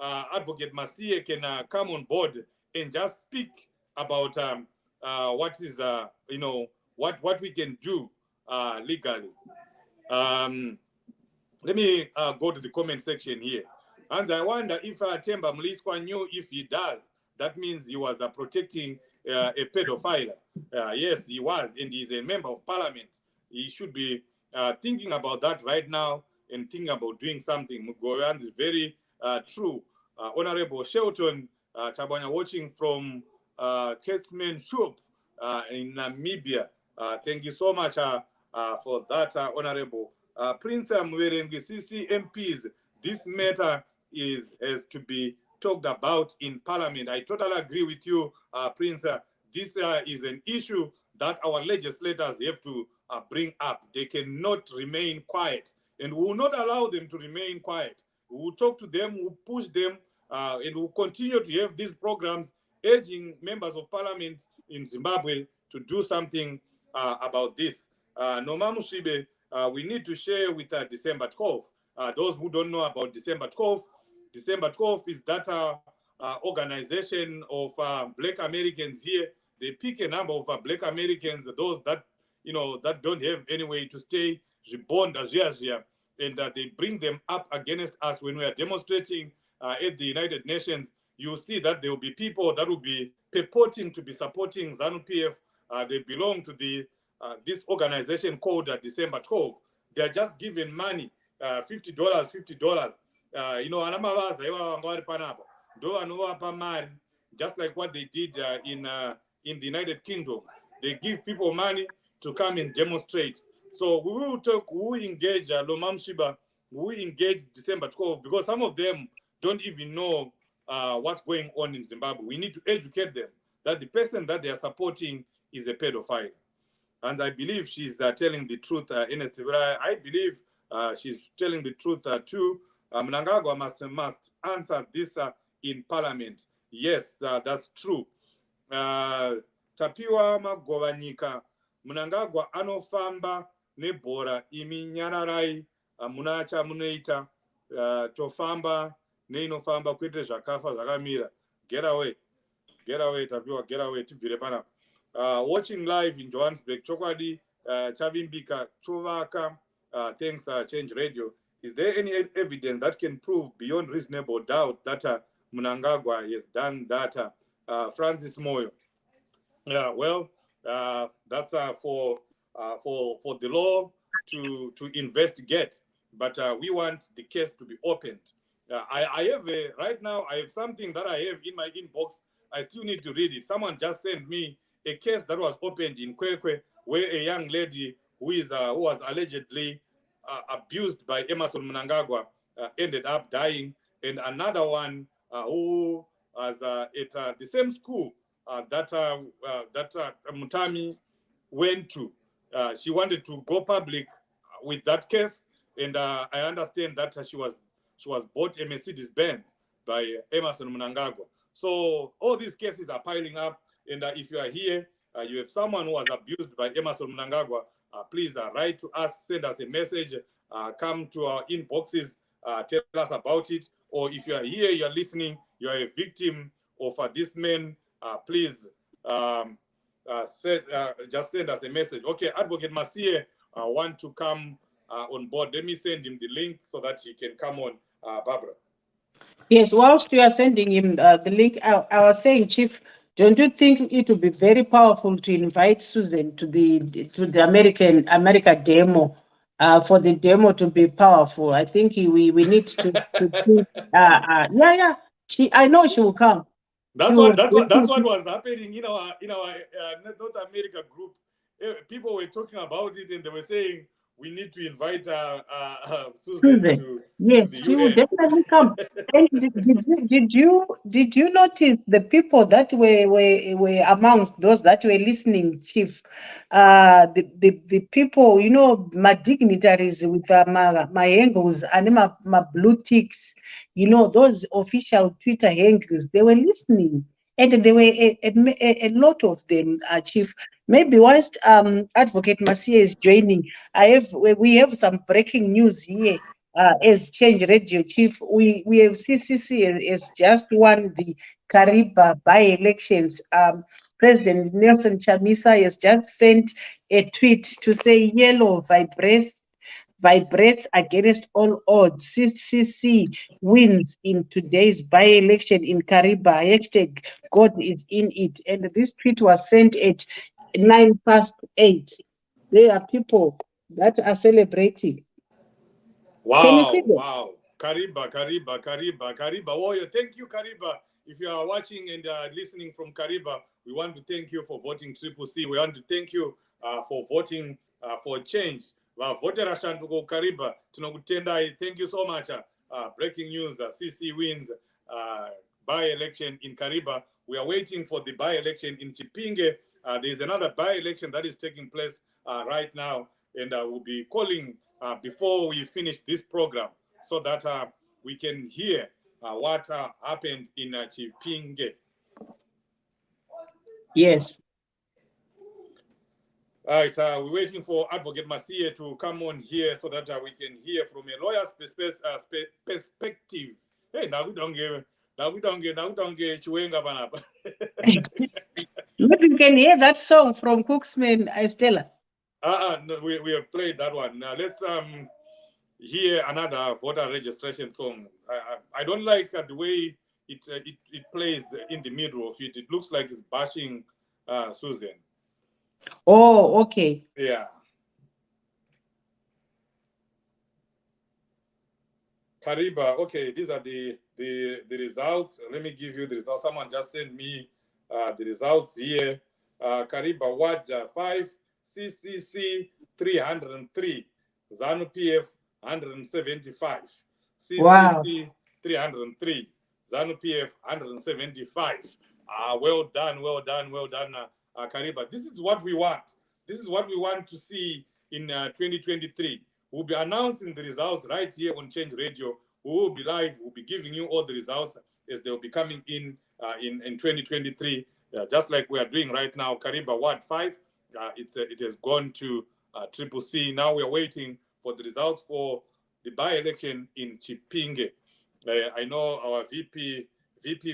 Advocate Mercia can come on board and just speak about what is, what we can do legally. Let me go to the comment section here. And I wonder if Temba Mliswa knew if he does, that means he was protecting a pedophile. Yes, he was, and he's a member of parliament. He should be thinking about that right now and thinking about doing something. Mugoyan is very true. Honorable Shelton Chabanya, watching from Kesman Shop in Namibia. Thank you so much for that, Honorable. Prince Mwerengi, CCMPs, this matter has to be talked about in Parliament. I totally agree with you, Prince. This is an issue that our legislators have to bring up. They cannot remain quiet, and we will not allow them to remain quiet. We will talk to them, we will push them, and we will continue to have these programs urging members of parliament in Zimbabwe to do something about this. Noma Mushibe, we need to share with December 12th. Those who don't know about December 12th is that organization of Black Americans here. They pick a number of Black Americans, those that that don't have any way to stay, and they bring them up against us when we are demonstrating at the United Nations. You see that there will be people that will be purporting to be supporting ZANU-PF. They belong to this organization called December 12th. They are just giving money, $50, $50. Just like what they did in the United Kingdom. They give people money to come and demonstrate. So we will talk, we will engage Lomam Shiba, we will engage December 12th, because some of them don't even know what's going on in Zimbabwe. We need to educate them that the person that they are supporting is a pedophile. And I believe she's telling the truth, I believe she's telling the truth too. Mnagagwa must answer this in Parliament. Yes, that's true. Tapiwa Magovanika, Mnagagwa anofamba nebhora imi nyararai munacha munoita tofamba neinofamba kwete zvakafa zvakamira. Get away Tapiwa, get away tibvire panapa. Watching live in Johannesburg, chokwadi chavimbika chovaka. Thanks Change Radio. Is there any evidence that can prove beyond reasonable doubt that Mnagagwa has done that? Francis Moyo. Yeah, well, that's for the law to investigate, but we want the case to be opened. I have right now. I have something that I have in my inbox. I still need to read it. Someone just sent me a case that was opened in Kwekwe, where a young lady who was allegedly abused by Emerson Mnagagwa ended up dying, and another one who was at the same school that Mutami went to. She wanted to go public with that case, and I understand that she was bought a Mercedes-Benz by Emerson Mnagagwa. So all these cases are piling up, and if you are here, you have someone who was abused by Emerson Mnagagwa, please write to us, send us a message, come to our inboxes, tell us about it. Or if you are here, you are listening, you are a victim of this man, please just send us a message. Okay, Advocate Mercia want to come on board. Let me send him the link so that he can come on, Barbara. Yes, whilst you are sending him the link, I was saying, Chief, don't you think it would be very powerful to invite Susan to the America demo, for the demo to be powerful? I think we need to yeah. I know she will come. That's what was happening in our North America group. People were talking about it, and they were saying we need to invite Susan to yes, the she will UN. definitely come. And did you notice the people that were amongst those that were listening, Chief? The people, my dignitaries with my angles and my blue ticks, those official Twitter handles, they were listening. And there were a lot of them, Chief. Maybe whilst Advocate Mercia is joining, we have some breaking news here. As Change Radio Chief, we have CCC has just won the Kariba by-elections. President Nelson Chamisa has just sent a tweet to say yellow vibrates against all odds. CCC wins in today's by-election in Kariba. Hashtag God is in it. And this tweet was sent at 8:09. There are people that are celebrating. Wow, Can you see that? wow. Kariba. Warrior, thank you, Kariba. If you are watching and listening from Kariba, we want to thank you for voting Triple C. We want to thank you for voting for change. Votera Shantuko Kariba, Tunokutendai, thank you so much. Breaking news, CC wins by-election in Kariba. We are waiting for the by-election in Chipinge. There's another by-election that is taking place right now, and we'll be calling before we finish this program so that we can hear what happened in Chipinge. Yes. All right, we're waiting for Advocate Mercia to come on here so that we can hear from a lawyer's perspective. Hey, now we don't get Chiwenga Banapa. Maybe you can hear that song from Cooksman, Estella. No, we have played that one. Now let's hear another voter registration song. I don't like the way it plays in the middle of it. It looks like it's bashing Susan. Oh, okay. Yeah. Kariba, okay, these are the results. Let me give you the results. Someone just sent me the results here. Kariba Waja 5, CCC 303, ZANU PF 175, CCC Wow. 303, ZANU PF 175. Well done, Kariba. This is what we want. This is what we want to see in 2023. We'll be announcing the results right here on Change Radio. We will be live. We'll be giving you all the results as they'll be coming in 2023, just like we are doing right now. Kariba Ward 5, it has gone to Triple C. Now we are waiting for the results for the by-election in Chipinge. I know our VP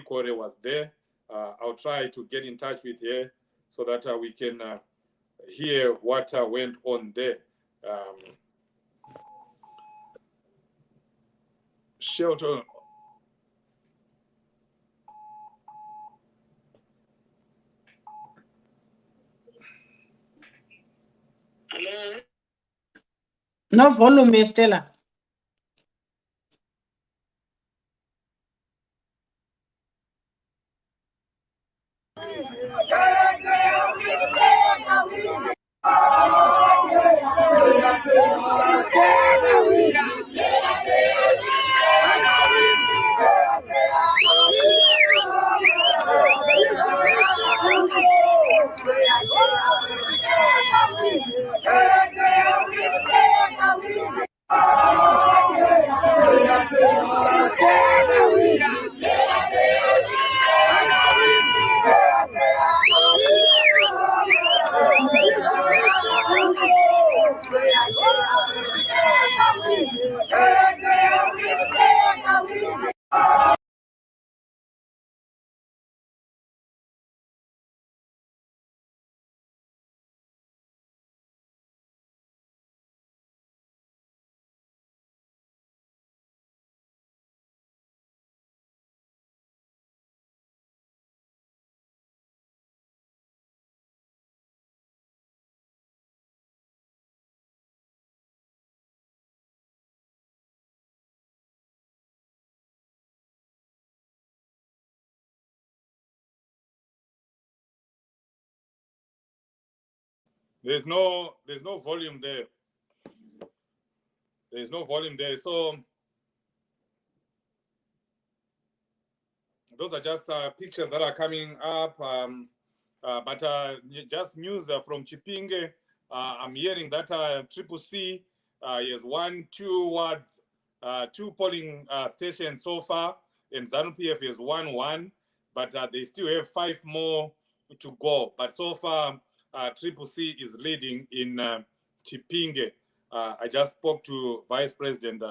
Kore was there. I'll try to get in touch with her so that we can hear what went on there. Shelter. Hello? No volume, Estella. There's no volume there. There's no volume there. So those are just pictures that are coming up. But just news from Chipinge. I'm hearing that Triple C has won 2 wards, 2 polling stations so far, and ZANU PF has won 1, but they still have 5 more to go. But so far, Triple C is leading in Chipinge. I just spoke to Vice President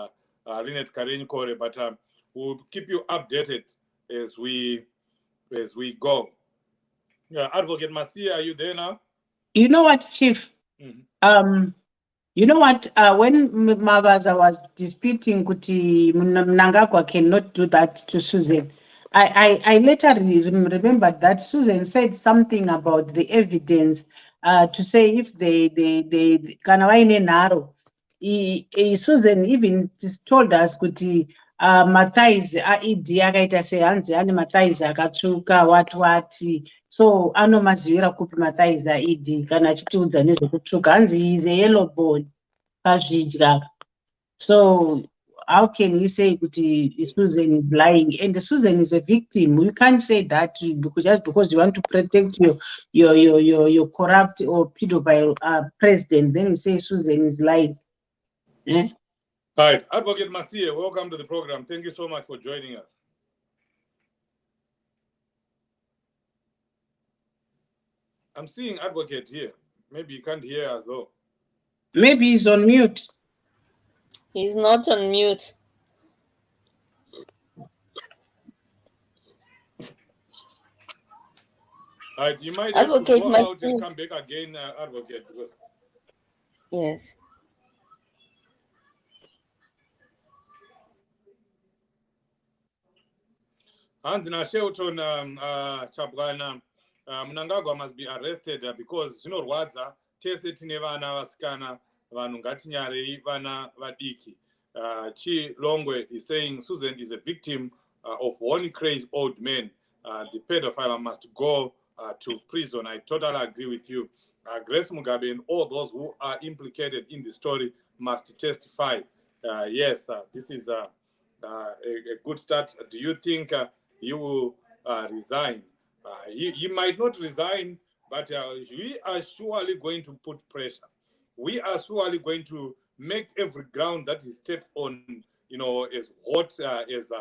Lynette Kare-Nkore, but we'll keep you updated as we go. Advocate Mercia, are you there now? You know what, Chief? Mm-hmm. You know what? When Marwaza was disputing Kuti Mnagagwa cannot do that to Susan, I later remembered that Susan said something about the evidence to say if they Kanawaine Naro. Susan even told us Kuti Mathais ID akaita sehanzi ane Mathais akatsvuka what so anomazivira kupi Mathais ID kana achitiudza nezvekutsvuka hanzi he is a yellow boy pazvidya. So how can he say kuti Susan is lying? And Susan is a victim. You can't say that just because you want to protect your corrupt or pedophile president, then you say Susan is lying. Eh? All right, Advocate Mercia, welcome to the program. Thank you so much for joining us. I'm seeing Advocate here. Maybe you can't hear us though. Maybe he's on mute. He's not on mute. All right, you might have to go out and come back again, Advocate. Because... Yes. Andina Shelton Chabwana Mnangagwa must be arrested because Rwadza tese tine vana vasikana vanhu ngatinyarei vana vadiki. Chi Longwe is saying Susan is a victim of one crazy old man. The pedophile must go to prison. I totally agree with you. Grace Mugabe and all those who are implicated in the story must testify. Yes, this is a good start. Do you think you will resign? He might not resign, but we are surely going to put pressure. We are surely going to make every ground that is stepped on, as hot as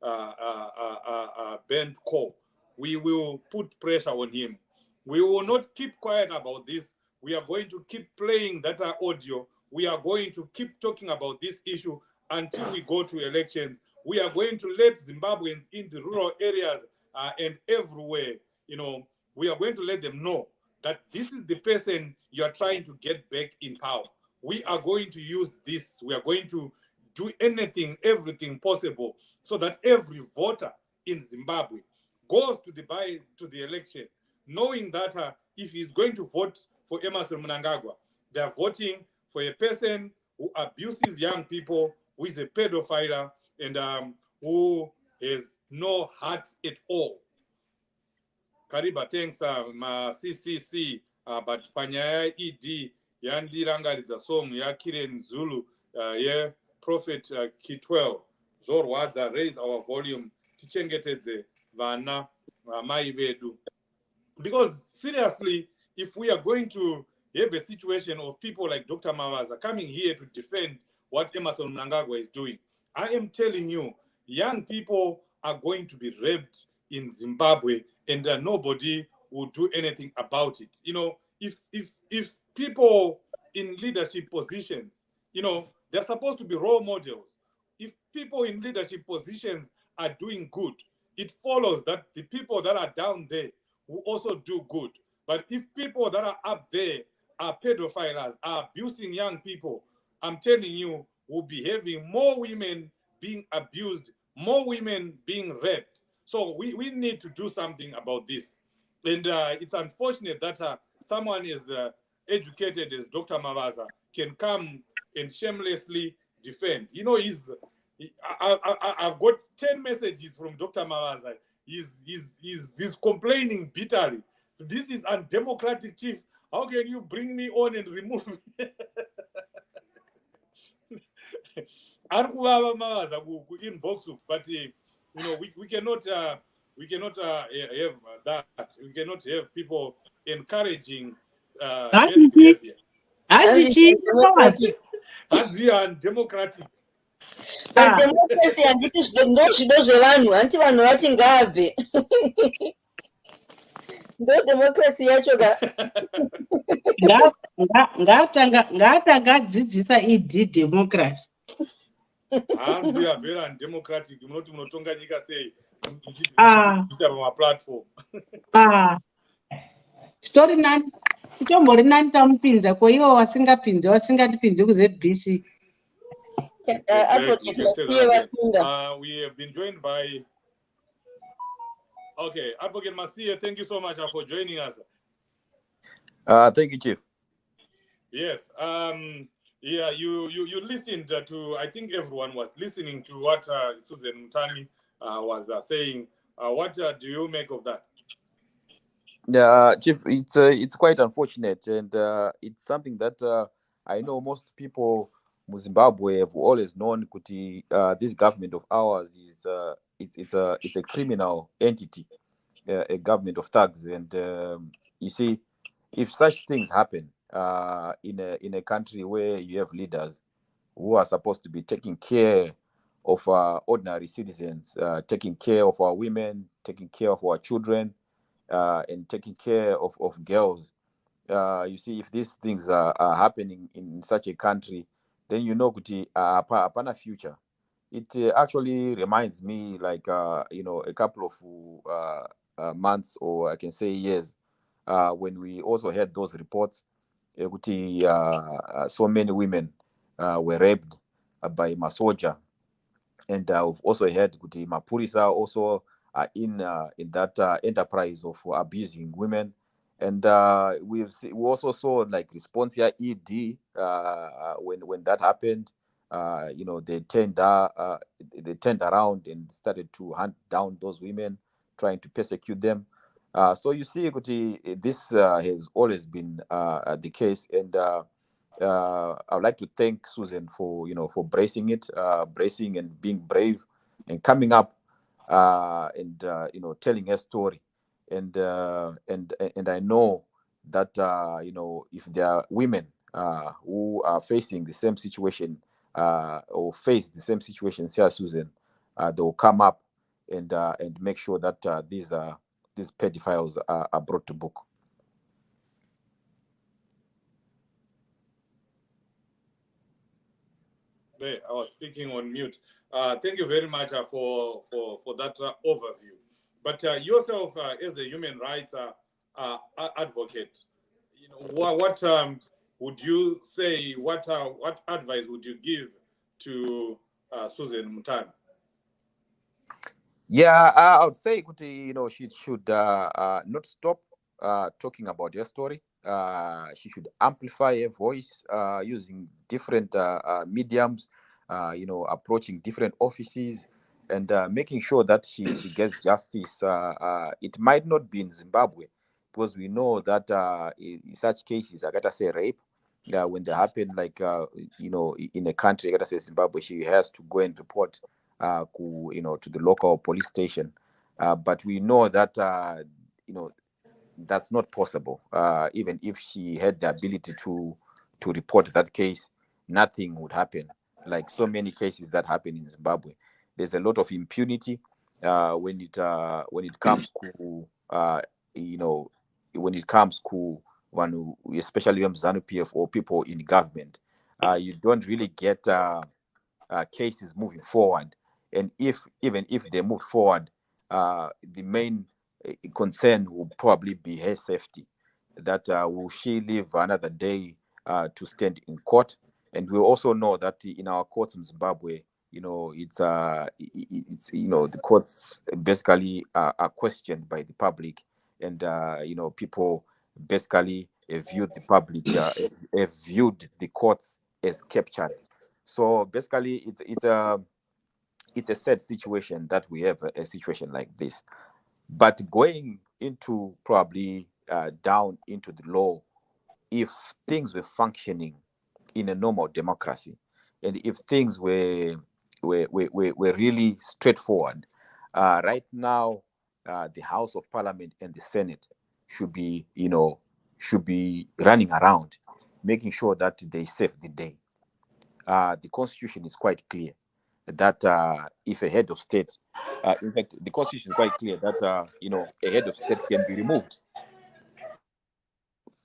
a bent coal. We will put pressure on him. We will not keep quiet about this. We are going to keep playing that audio. We are going to keep talking about this issue until we go to elections. We are going to let Zimbabweans in the rural areas and everywhere, we are going to let them know that this is the person you are trying to get back in power. We are going to use this. We are going to do everything possible so that every voter in Zimbabwe goes to the election, knowing that if he's going to vote for Emerson Mnagagwa, they are voting for a person who abuses young people, who is a pedophile, and who has no heart at all. Kariba, thanks, ma CCC, but panyaya ED, yandirangaridza song ya Kiren Zulu, yeah, Prophet K12, Zorwadza, raise our volume, tichengetedze vana mai vedu. Because seriously, if we are going to have a situation of people like Dr. Marwaza coming here to defend what Emerson Mnagagwa is doing, I am telling you, young people are going to be raped in Zimbabwe, and nobody will do anything about it. If people in leadership positions, they're supposed to be role models. If people in leadership positions are doing good, it follows that the people that are down there will also do good. But if people that are up there are pedophiles, are abusing young people, I'm telling you, we'll be having more women being abused, more women being raped. So we need to do something about this. And it's unfortunate that someone as educated as Dr. Marwaza can come and shamelessly defend. I've got 10 messages from Dr. Marwaza. He's complaining bitterly. This is undemocratic, Chief. How can you bring me on and remove me? But we cannot have that. We cannot have people encouraging bad behavior. As you are undemocratic. But democracy handiti zvido zvevanhu hanti vanhu vati ngabve. Ndo democracy yacho ngatanga adzidzisa democracy. Hanzi are very undemocratic. Munoti munotonga nyika sei muchiisa pamaplatform. Story nani chitombori nani tamupinza ko ivo vasingatipinzi kuZBC. We have been joined by Advocate Mercia. Thank you so much for joining us. Thank you, Chief. Yes. Yeah, you listened to, I think everyone was listening to what Susan Mutami was saying. What do you make of that? Yeah, Chief, it's quite unfortunate, and it's something that I know most people in Zimbabwe have always known. Kuti this government of ours is it's a criminal entity, a government of thugs, and you see, if such things happen in a country where you have leaders who are supposed to be taking care of ordinary citizens, taking care of our women, taking care of our children, and taking care of girls. You see, if these things are happening in such a country, then you know kuti hapana future. It actually reminds me like a couple of months, or I can say years, when we also had those reports kuti so many women were raped by Masoja. And we've also heard kuti Mapurisa also are in that enterprise of abusing women. And we also saw like response here ED when that happened. They turned around and started to hunt down those women, trying to persecute them. So you see, kuti, this has always been the case, and I would like to thank Susan for bracing and being brave and coming up and telling her story, and I know that if there are women who are facing the same situation or face the same situation, say Susan, they will come up and make sure that these pedophiles are brought to book. There, I was speaking on mute. Thank you very much for that overview. But yourself, as a human rights advocate, what would you say? What advice would you give to Susan Mnagagwa? Yeah, I would say, kuti, she should not stop talking about her story. She should amplify her voice using different mediums, approaching different offices, and making sure that she gets justice. It might not be in Zimbabwe, because we know that in such cases, I gotta say rape, when they happen, like in a country, I gotta say Zimbabwe, she has to go and report to the local police station. But we know that that's not possible. Even if she had the ability to report that case, nothing would happen. Like so many cases that happen in Zimbabwe, there's a lot of impunity when it comes to when it comes to one who, especially ZANU PF or people in government. You don't really get cases moving forward, and even if they move forward, the main concern will probably be her safety. That will she live another day to stand in court? And we also know that in our courts in Zimbabwe, it's the courts basically are questioned by the public, and people basically viewed the public have viewed the courts as captured. So basically, it's a sad situation that we have a situation like this. But going into probably down into the law, if things were functioning in a normal democracy, and if things were really straightforward, right now the House of Parliament and the Senate should be running around, making sure that they save the day. The Constitution is quite clear that if a head of state, in fact, the Constitution is quite clear that a head of state can be removed.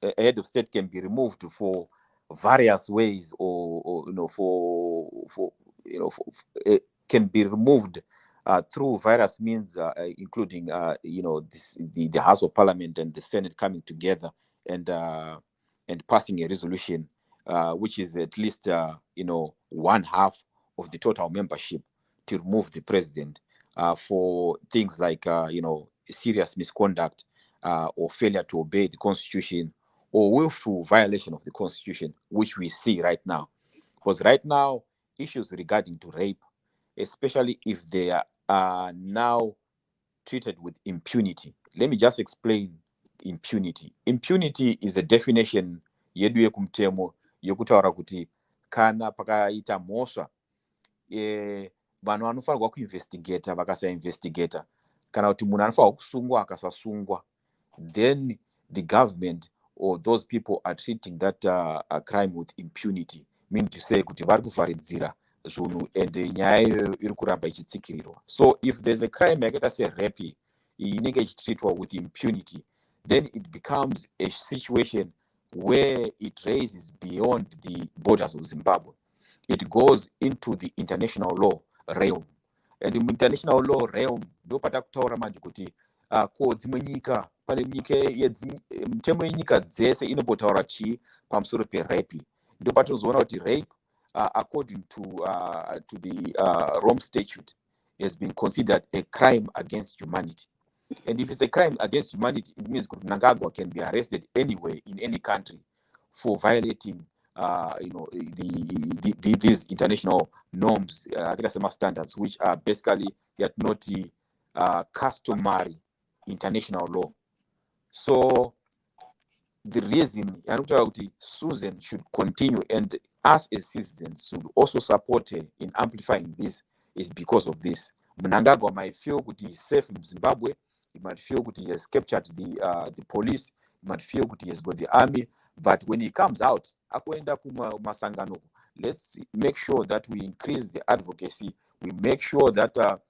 A head of state can be removed for various ways, or can be removed through various means, including the House of Parliament and the Senate coming together and passing a resolution, which is at least one half of the total membership, to remove the president for things like serious misconduct or failure to obey the Constitution, or willful violation of the Constitution, which we see right now. Because right now, issues regarding to rape, especially if they are now treated with impunity. Let me just explain impunity. Impunity is a definition yedu yekumtemo yokutaura kuti kana pakaita mhosva vanhu vanofanirwa kuinvestigata, vakasainvestigata, kana kuti munhu anofanirwa kusungwa akasasungwa, then the government or those people are treating that crime with impunity, mean to say kuti vari kuvharidzira zvinhu and nyaya iyoyo iri kuramba ichitsikirirwa. So if there's a crime yakaita serape inenge ichitreatwa with impunity, then it becomes a situation where it raises beyond the borders of Zimbabwe. It goes into the international law realm. And in international law realm, ndopata kutaura manje kuti ko dzimwe nyika, pane nyika mitemo yenyika dzese inombotaura chii pamusoro perape. Ndopatozoona kuti rape, according to the Rome Statute, has been considered a crime against humanity. And if it's a crime against humanity, it means Mnagagwa can be arrested anywhere in any country for violating, these international norms, standards, which are basically yet not customary international law. So the reason Susan should continue, and us as citizens should also support her in amplifying this, is because of this. Mnagagwa might feel that he is safe in Zimbabwe. He might feel that he has captured the police. He might feel that he has got the army. But when he comes out, let's make sure that we increase the advocacy. We make sure that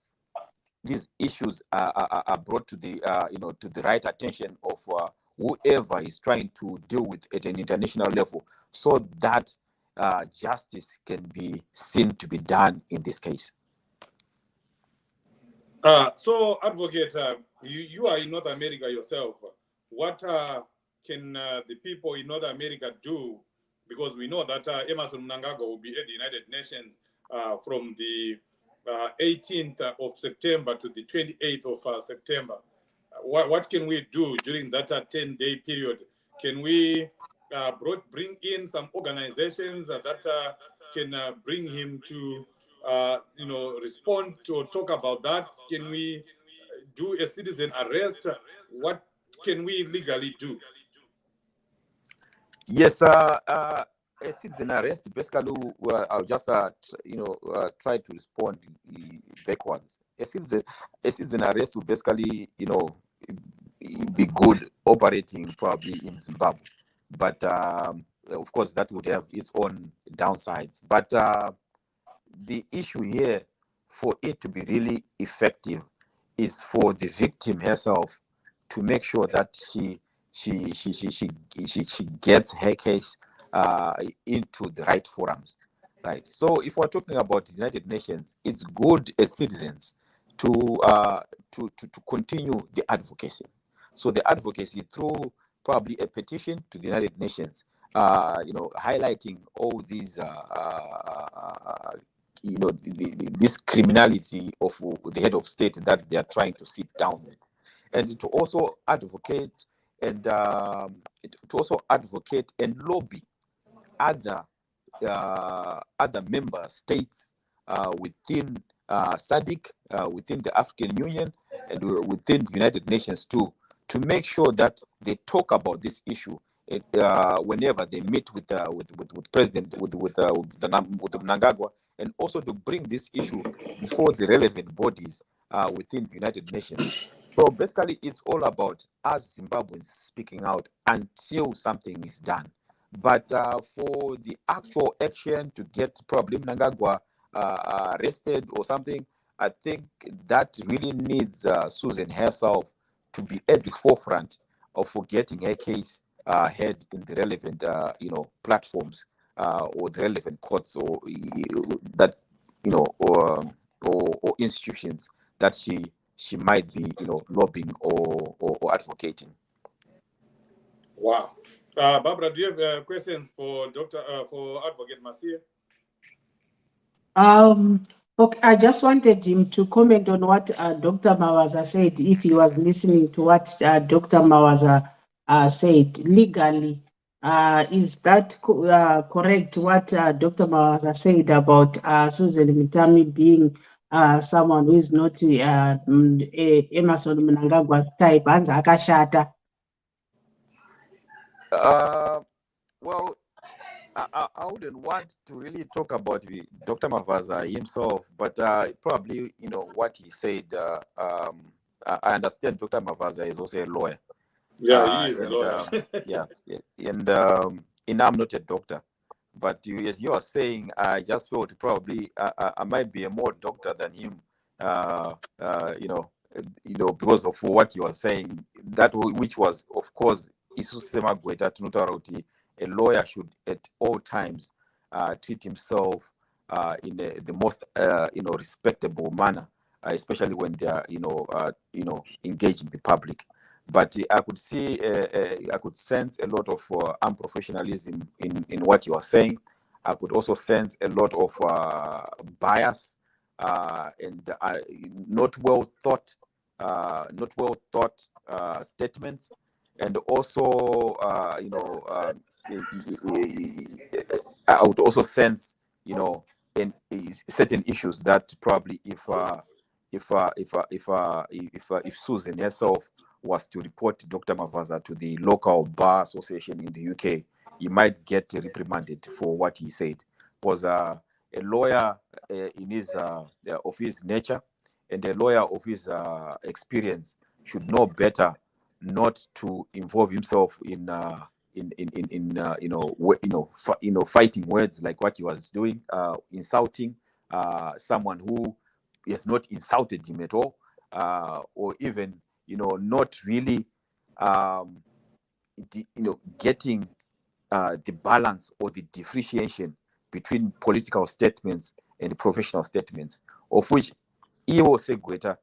these issues are brought to the to the right attention of whoever is trying to deal with at an international level, so that justice can be seen to be done in this case. So, Advocate, you are in North America yourself. What can the people in North America do? Because we know that Emerson Mnagagwa will be at the United Nations from the 18th of September to the 28th of September. What can we do during that 10-day period? Can we bring in some organizations that can bring him to respond to or talk about that? Can we do a citizen arrest? What can we legally do? Yes, a citizen arrest, basically, I'll just try to respond backwards. A citizen arrest will basically, be good operating probably in Zimbabwe, but of course that would have its own downsides. But the issue here, for it to be really effective, is for the victim herself to make sure that she gets her case into the right forums, right? So if we're talking about the United Nations, it's good as citizens to continue the advocacy. So the advocacy through probably a petition to the United Nations, highlighting all these this criminality of the head of state that they are trying to sit down with, and to also advocate and lobby other member states within SADC, within the African Union, and within the United Nations too, to make sure that they talk about this issue whenever they meet with President with Mnagagwa, and also to bring this issue before the relevant bodies within the United Nations. So basically, it's all about us Zimbabweans speaking out until something is done. But for the actual action to get probably Mnagagwa arrested or something, I think that really needs Susan herself to be at the forefront of getting her case heard in the relevant platforms or the relevant courts or that or institutions that she might be lobbying or advocating. Wow. Barbara, do you have questions for for Advocate Mercia? Okay, I just wanted him to comment on what Dr. Marwaza said, if he was listening to what Dr. Marwaza said legally. Is that correct, what Dr. Marwaza said about Susan Mitami being someone who is not Emerson Mnagagwa's type? Well, I wouldn't want to really talk about Dr. Marwaza himself, but probably, what he said, I understand Dr. Marwaza is also a lawyer. Yeah, he is a lawyer. And I'm not a doctor. But as you are saying, I just felt probably I might be a more doctor than him. Because of what you are saying, which was, of course, Isusema Gweta Tunutaroti, a lawyer should at all times treat himself in the most respectable manner, especially when they are engaging the public. But I could see, I could sense a lot of unprofessionalism in what you are saying. I could also sense a lot of bias and not well thought statements, and also I would also sense in certain issues that probably if Susan herself was to report Dr. Marwaza to the local bar association in the UK, he might get reprimanded for what he said. Was a lawyer in his of his nature, and a lawyer of his experience should know better not to involve himself in fighting words like what he was doing, insulting someone who has not insulted him at all, or even not really getting the balance or the differentiation between political statements and professional statements, of which he will say greater,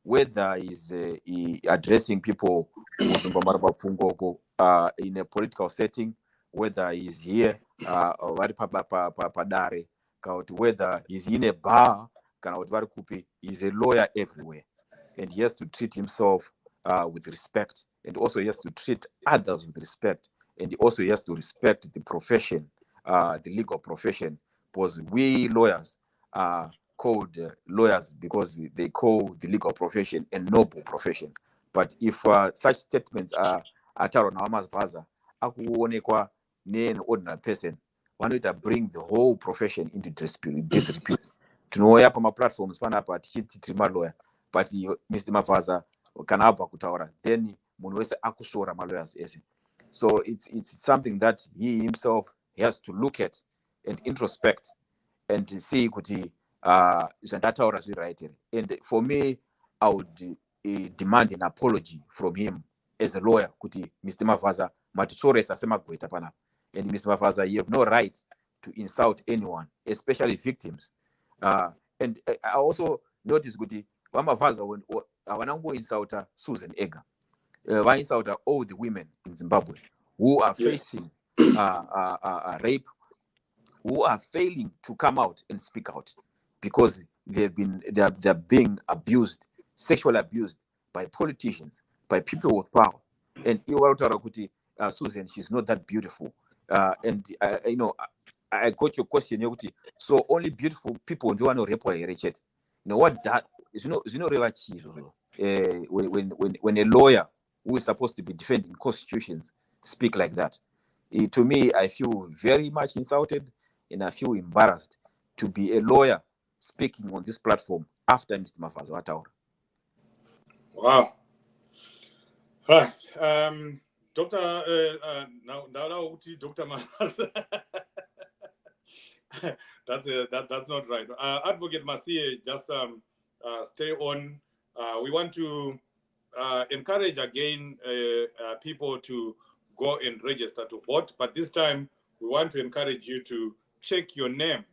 whether he's addressing people in a political setting, whether he's here, Padare, whether he's in a bar, he's a lawyer everywhere. And he has to treat himself with respect, and also he has to treat others with respect, and also he has to respect the profession, the legal profession, because we lawyers are called lawyers because they call the legal profession a noble profession. But if such statements are uttered on Marwaza, akuonekwa an ordinary person, one way to bring the whole profession into disrepute. Tunoya pa platforms panapa tichitima lawyer, but Mr. Marwaza kanabva kutaura, then munhu wese akusora lawyers ese. So it's something that he himself has to look at and introspect and see kuti zvandataura zviri right here. And for me, I would demand an apology from him as a lawyer kuti Mr. Marwaza matisoresa semagweta panapa. And Mr. Marwaza, you have no right to insult anyone, especially victims. And I also noticed kuti Marwaza when avanango insulta Susan Ega, insulta all the women in Zimbabwe who are facing rape, who are failing to come out and speak out because they're being abused, sexually abused by politicians, by people with power. And Susan, she's not that beautiful. And I got your question. So only beautiful people do want to rape Richard. What that is? When a lawyer who is supposed to be defending constitutions speak like that, to me, I feel very much insulted, and I feel embarrassed to be a lawyer speaking on this platform after Mr. Marwaza. Wow. Right. Dr. Now, Dr. Marwaza. That's not right. Advocate Mercia, just stay on. We want to encourage again people to go and register to vote, but this time we want to encourage you to check your name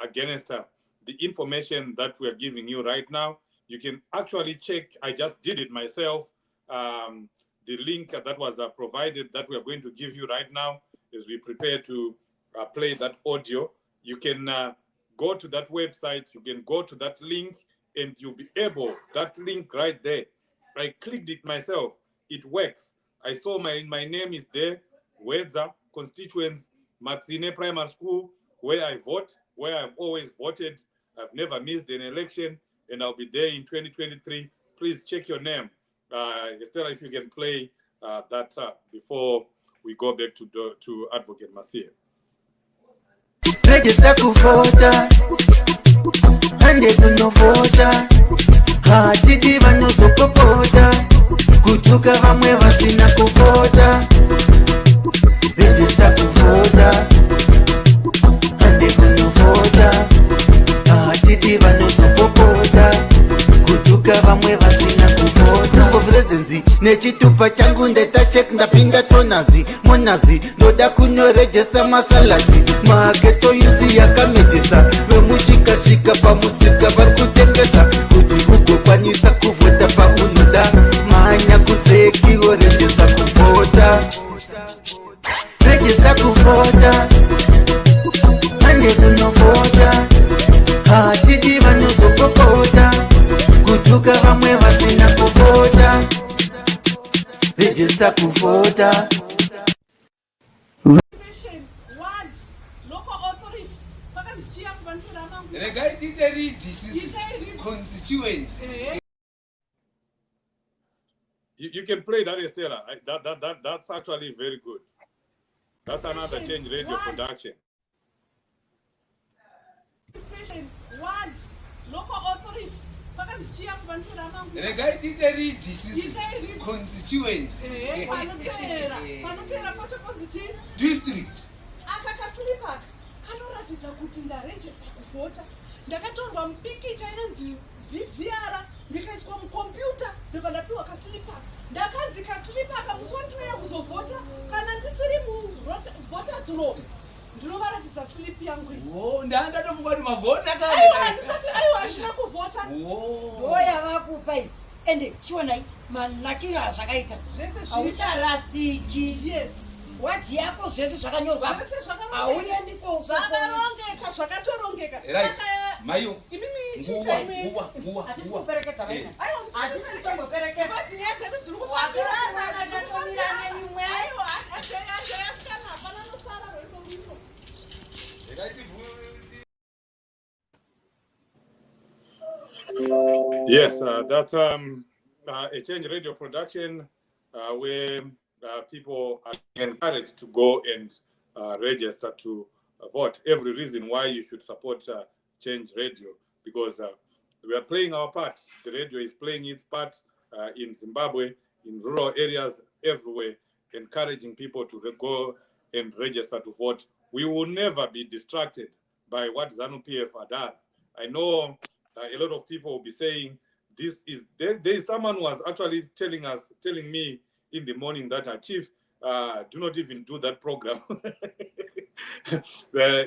against the information that we are giving you right now. You can actually check. I just did it myself. The link that was provided that we are going to give you right now as we prepare to play that audio. You can go to that website. You can go to that link, and you'll be able, that link right there. I clicked it myself. It works. I saw my name is there. Wedza, constituents, Matsine Primary School, where I vote, where I've always voted. I've never missed an election, and I'll be there in 2023. Please check your name. Estella, if you can play that before we go back to Advocate Mercia. Register to voter, and they do no voter. Hatiti vano sokopota, kutuka vamwe vasina kuvota. Register to voter. vamwe vasina kuvota for presidency nechitupa changu ndetachek ndapinda tonazi monazi ndoda kunyorejesa masalazi maketo yudzi yakamejesa vemushikashika pamusika vari kutengesa kuti ugokwanisa kuvhota paunoda manya kuzekiwo rejesa kuvhota rejesa kuvhota hande kunovhota hatidi vanozokopota kutuka vamwe vasina kuvhota rejesa kuvhota. You can play that, Estella. That's actually very good. That's another Change Radio production. Station ward local authority pakanzichiya kuvantora mangu regaitite constituency panotera pacho konzichi district akakasiripaka kanoratidza kuti ndarejesta kuvhota ndakatorwa mupikicha inonzi vvr ndikaiswa mukombiyuta ndobva ndapiwa kasilipaka ndakanzi kasilipaka musi wandinoya kuzovhota kana ndisiri muvoters row ndinovaratidza silipi yangu ndandatofunga kuti mavhota ndisati aiwa handina kuvhota ndoya vakupai ende chionai manakiro azvakaita haucharasiki yes wati yako zvese zvakanyorwa hauendiko zvakarongeka zvakatorongeka mayo hatikuperekedza vaina hatikutomboperekeza zinyaya dzedu dziri Yes, that's a Change Radio production where people are encouraged to go and register to vote. Every reason why you should support Change Radio, because we are playing our part. The radio is playing its part in Zimbabwe, in rural areas, everywhere, encouraging people to go and register to vote. We will never be distracted by what ZANU-PF does. I know a lot of people will be saying, there is someone who was actually telling me in the morning that Chief, do not even do that program.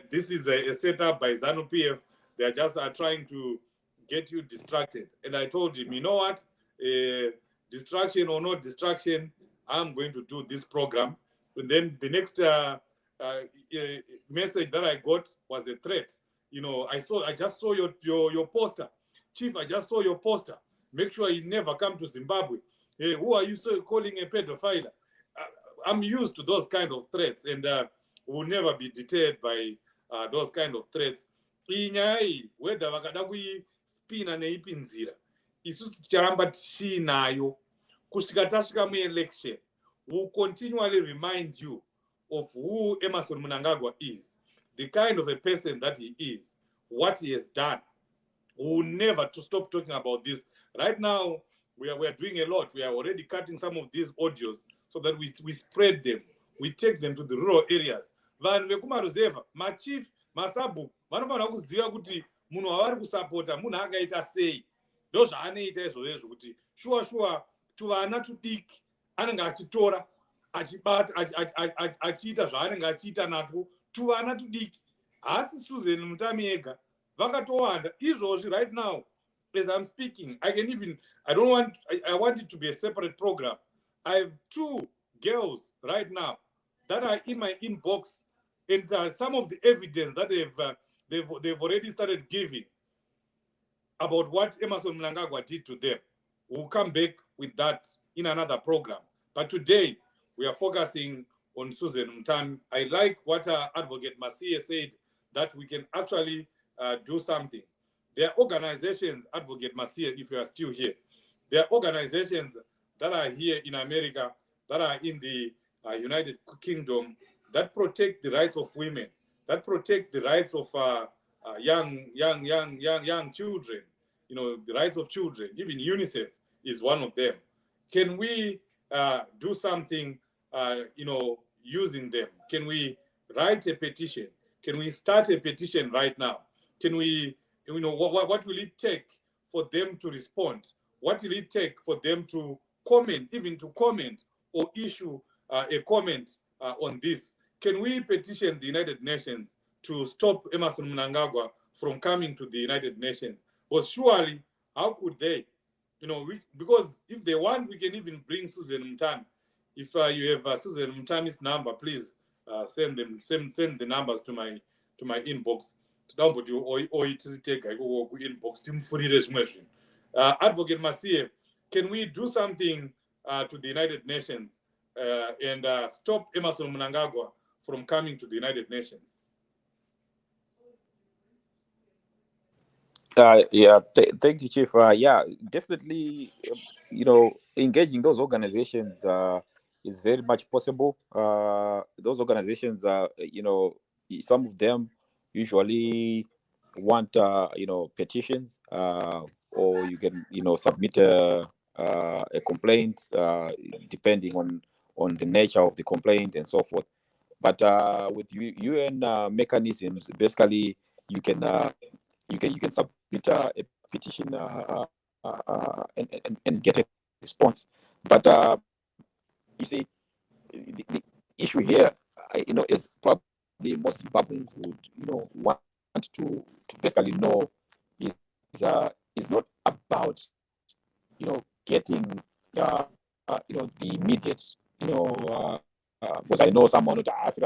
This is a setup by ZANU-PF. They are just trying to get you distracted. And I told him, you know what? Distraction or not distraction, I'm going to do this program. And then the next message that I got was a threat. You know, I just saw your poster. Chief, I just saw your poster. Make sure you never come to Zimbabwe. Hey, who are you calling a pedophile? I'm used to those kind of threats, and will never be deterred by those kind of threats. Inyai, whether vakada kuispina neipi nzira, isusu ticharamba tichinayo. Kusvika tasvika mu-election, will continually remind you of who Emerson Mnagagwa is, the kind of a person that he is, what he has done. We will never stop talking about this. Right now, we are doing a lot. We are already cutting some of these audios so that we spread them. We take them to the rural areas. Vanhu vekumaruzeva, machief, masabu, vanofanira kuziva kuti munhu wavari kusapota munhu akaita sei. Ndo zvaanoita izvozvo kuti shuwa tuvana tudiki anenge achitora achibata achiita zvaanenge achiita natwo tuvana tudiki. Haasi Susan Mutami ega vakatowanda izvozvi right now. As I'm speaking, I want it to be a separate program. I have 2 girls right now that are in my inbox, and some of the evidence that they've already started giving about what Emerson Mnagagwa did to them. We'll come back with that in another program. But today, we are focusing on Susan Mutami. I like what Advocate Mercia said, that we can actually do something. There are organizations, Advocate Mercia, if you are still here, there are organizations that are here in America, that are in the United Kingdom, that protect the rights of women, that protect the rights of young children, you know, the rights of children. Even UNICEF is one of them. Can we do something, you know, using them? Can we write a petition? Can we start a petition right now? Can we, you know, what will it take for them to respond? what will it take for them to comment, even to comment or issue a comment on this? Can we petition the United Nations to stop Emmerson Mnagagwa from coming to the United Nations? But surely, how could they? Because if they want, we can even bring Susan Mtami. If you have Susan Mtami's number, please send the numbers to my inbox. Or it take inbox. Advocate Mercia, can we do something to the United Nations and stop Emmerson Mnagagwa from coming to the United Nations? Thank you, Chief. Yeah, definitely. Engaging those organizations is very much possible. Those organizations are, some of them usually want, petitions, or you can, submit a complaint, depending on the nature of the complaint and so forth. But with UN mechanisms, basically, you can submit a petition and get a response. But you see, the issue here, is probably most Zimbabweans would, want to basically know is not about, getting, the immediate, because I know someone would ask,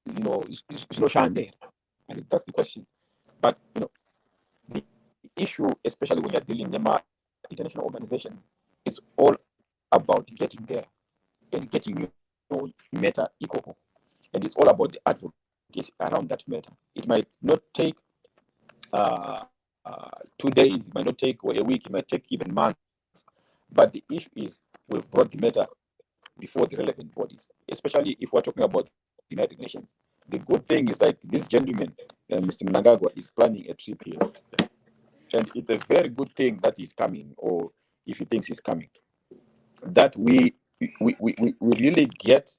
is no shine there, and that's the question. But the issue, especially when you're dealing with international organizations, is all about getting there and getting matter equal, and it's all about the advocacy around that matter. It might not take 2 days, it might not take a week, it might take even months. But the issue is we've brought the matter before the relevant bodies, especially if we're talking about the United Nations. The good thing is that this gentleman, Mr. Mnagagwa, is planning a trip here. And it's a very good thing that he's coming, or if he thinks he's coming, that we really get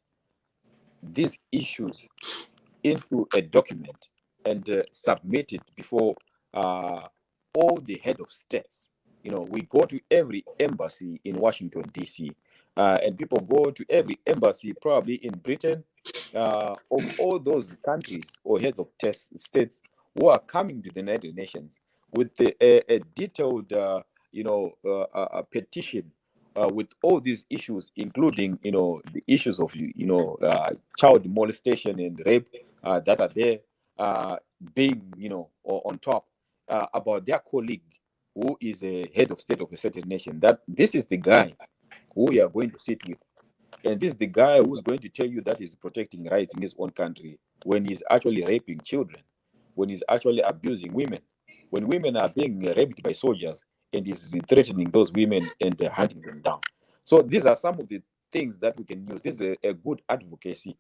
these issues into a document and submit it before all the head of states. We go to every embassy in Washington, D.C., and people go to every embassy probably in Britain, of all those countries or heads of states who are coming to the United Nations with a detailed, petition with all these issues, including, the issues of, child molestation and rape that are there, being, on top, about their colleague who is a head of state of a certain nation, that this is the guy who we are going to sit with. And this is the guy who's going to tell you that he's protecting rights in his own country when he's actually raping children, when he's actually abusing women, when women are being raped by soldiers, and he's threatening those women and hunting them down. So these are some of the things that we can use. This is a good advocacy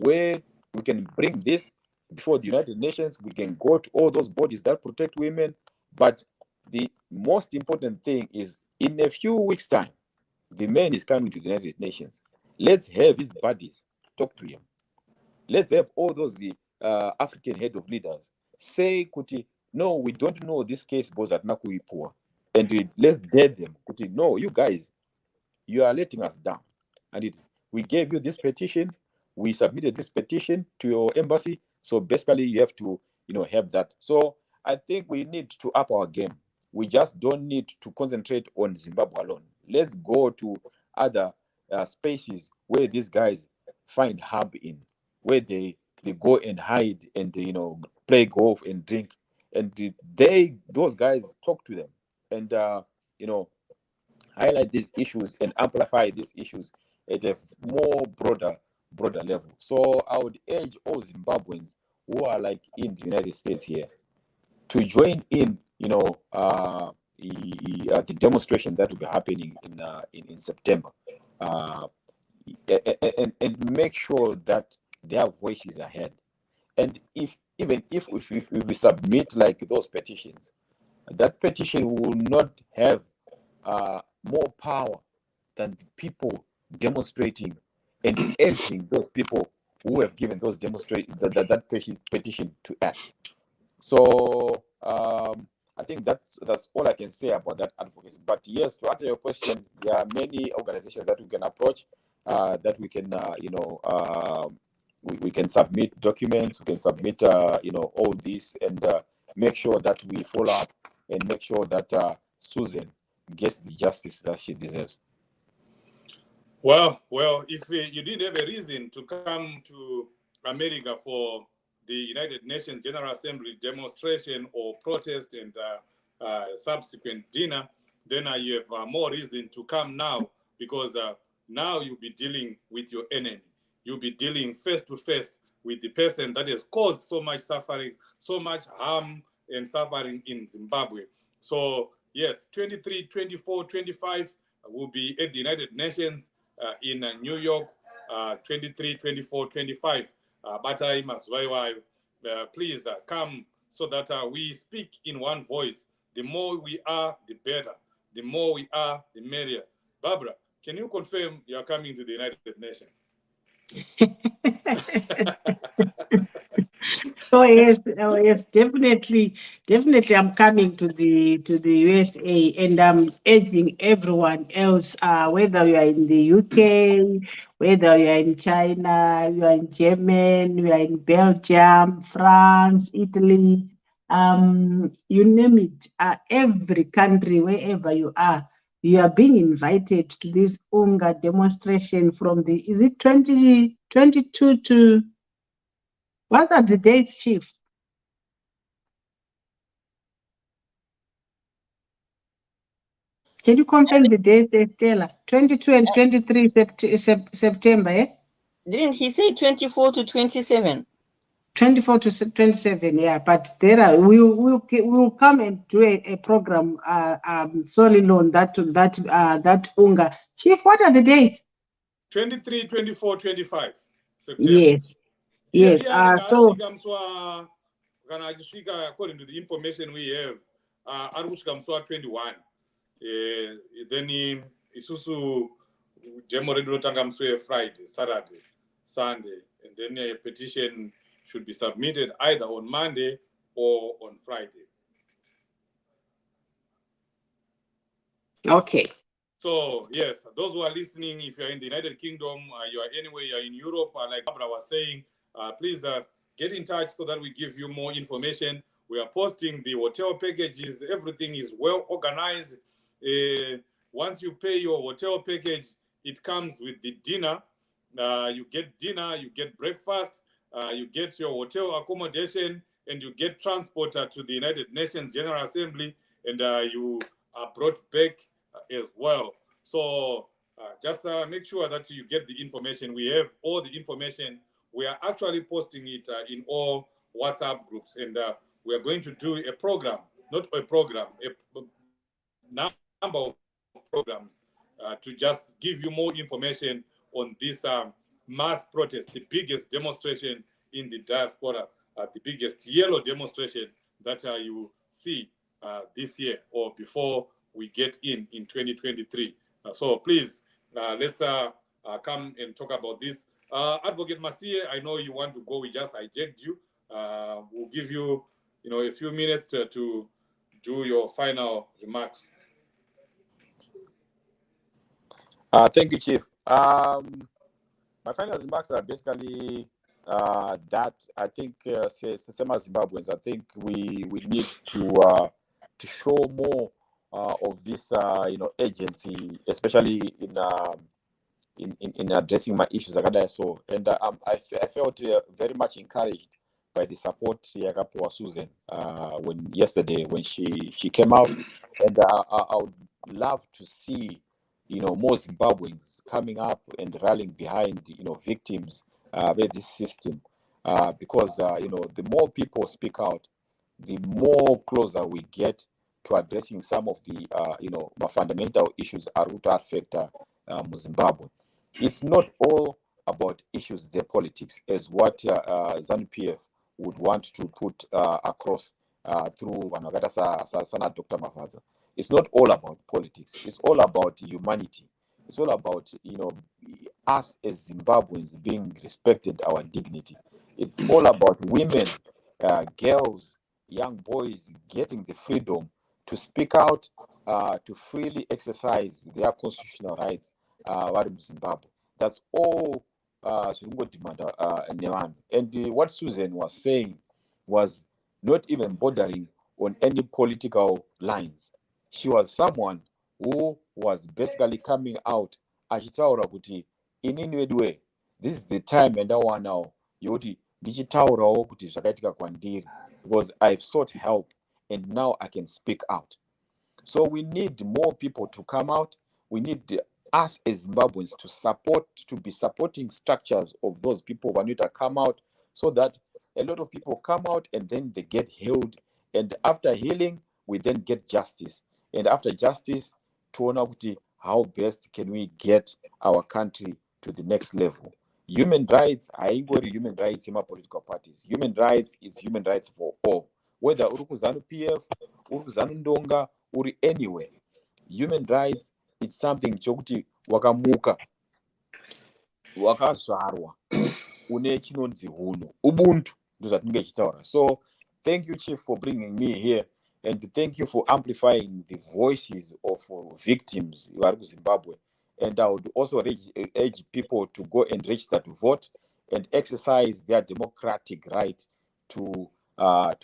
where we can bring this before the United Nations. We can go to all those bodies that protect women. But the most important thing is, in a few weeks' time, the man is coming to the United Nations. Let's have his buddies talk to him. Let's have all those African head of leaders say, Kuti, no, we don't know this case goes at Nakuipua. And let's dead them. Kuti, no, you guys, you are letting us down. And we gave you this petition. We submitted this petition to your embassy. So basically, you have to, have that. So I think we need to up our game. We just don't need to concentrate on Zimbabwe alone. Let's go to other spaces where these guys find hub in, where they go and hide and play golf and drink, and those guys talk to them and highlight these issues and amplify these issues at a more broader level. So I would urge all Zimbabweans who are like in the United States here to join in, the demonstration that will be happening in September, and make sure that their voices are heard. And if we submit like those petitions, that petition will not have more power than the people demonstrating and urging those people who have given those petition to act. So I think that's all I can say about that advocacy. But yes, to answer your question, there are many organizations that we can approach, that we can, we can submit documents, we can submit, all this, and make sure that we follow up and make sure that Susan gets the justice that she deserves. Well, if you didn't have a reason to come to America for the United Nations General Assembly demonstration or protest and subsequent dinner, then you have more reason to come now, because now you'll be dealing with your enemy. You'll be dealing face to face with the person that has caused so much suffering, so much harm and suffering in Zimbabwe. So yes, 23, 24, 25 will be at the United Nations in New York, 23, 24, 25. But I must please come so that we speak in one voice. The more we are, the better. The more we are, the merrier. Barbara, can you confirm you are coming to the United Nations? Oh yes, definitely. I'm coming to the USA, and I'm urging everyone else, whether you are in the UK, whether you are in China, you are in Germany, you are in Belgium, France, Italy, you name it, every country, wherever you are being invited to this UNGA demonstration from is it 2022 to. What are the dates, Chief? Can you confirm the dates, Stella? 22 and 23 September, eh? Didn't he say 24 to 27? 24 to 27, yeah. But there we'll come and do a program solely on that UNGA. Chief, what are the dates? 23, 24, 25 September. Yes. Yes. So according to the information we have, Arushka Mswa 21. Then isusu demo redotanga mswe Friday, Saturday, Sunday, and then a petition should be submitted either on Monday or on Friday. Okay. So yes, those who are listening, if you're in the United Kingdom, you are anywhere, you're in Europe, like Barbara was saying, please get in touch so that we give you more information. We are posting the hotel packages. Everything is well organized. Once you pay your hotel package, it comes with the dinner. You get dinner, you get breakfast, you get your hotel accommodation, and you get transport to the United Nations General Assembly, and you are brought back as well. So just make sure that you get the information. We have all the information. We are actually posting it in all WhatsApp groups, and we are going to do a program, not a program, a number of programs to just give you more information on this mass protest, the biggest demonstration in the diaspora, the biggest yellow demonstration that you see this year or before we get in 2023. So please, let's come and talk about this. Advocate Mercia, I know you want to go. We just hijacked you. We'll give you, a few minutes to do your final remarks. Thank you, Chief. My final remarks are basically that I think, same as Zimbabweans, I think we need to show more of this, agency, especially in addressing my issues. So, and I felt very much encouraged by the support Yagapo Susan yesterday when she came out, and I would love to see more Zimbabweans coming up and rallying behind victims with this system, because the more people speak out, the more closer we get to addressing some of the fundamental issues that affect Zimbabwe. It's not all about issues, the politics, as what ZANU-PF would want to put across through Sana Dr. Marwaza. It's not all about politics. It's all about humanity. It's all about us as Zimbabweans being respected, our dignity. It's all about women, girls, young boys getting the freedom to speak out, to freely exercise their constitutional rights vari muZimbabwe. That's all zvingodhimanda nevanhu. And what Susan was saying was not even bordering on any political lines. She was someone who was basically coming out achitaura kuti inini wedwe, this is the time andawanawo yokuti ndichitaurawo kuti zvakaitika kwandiri, because I've sought help and now I can speak out. So we need more people to come out. We need us as Zimbabweans to be supporting structures of those people who need to come out, so that a lot of people come out and then they get healed. And after healing, we then get justice. And after justice, tuona kuti how best can we get our country to the next level. Human rights, haingori human rights in my political parties. Human rights is human rights for all. Whether uri kuZANU PF, uri kuZANU Ndonga, uri anywhere. Human rights is something chokuti wakamuka, wakazvarwa, une chinonzi hunhu. Ubuntu ndozvatinenge tichitaura. So thank you, Chief, for bringing me here, and thank you for amplifying the voices of victims vari kuZimbabwe. And I would also urge people to go and register to vote and exercise their democratic right to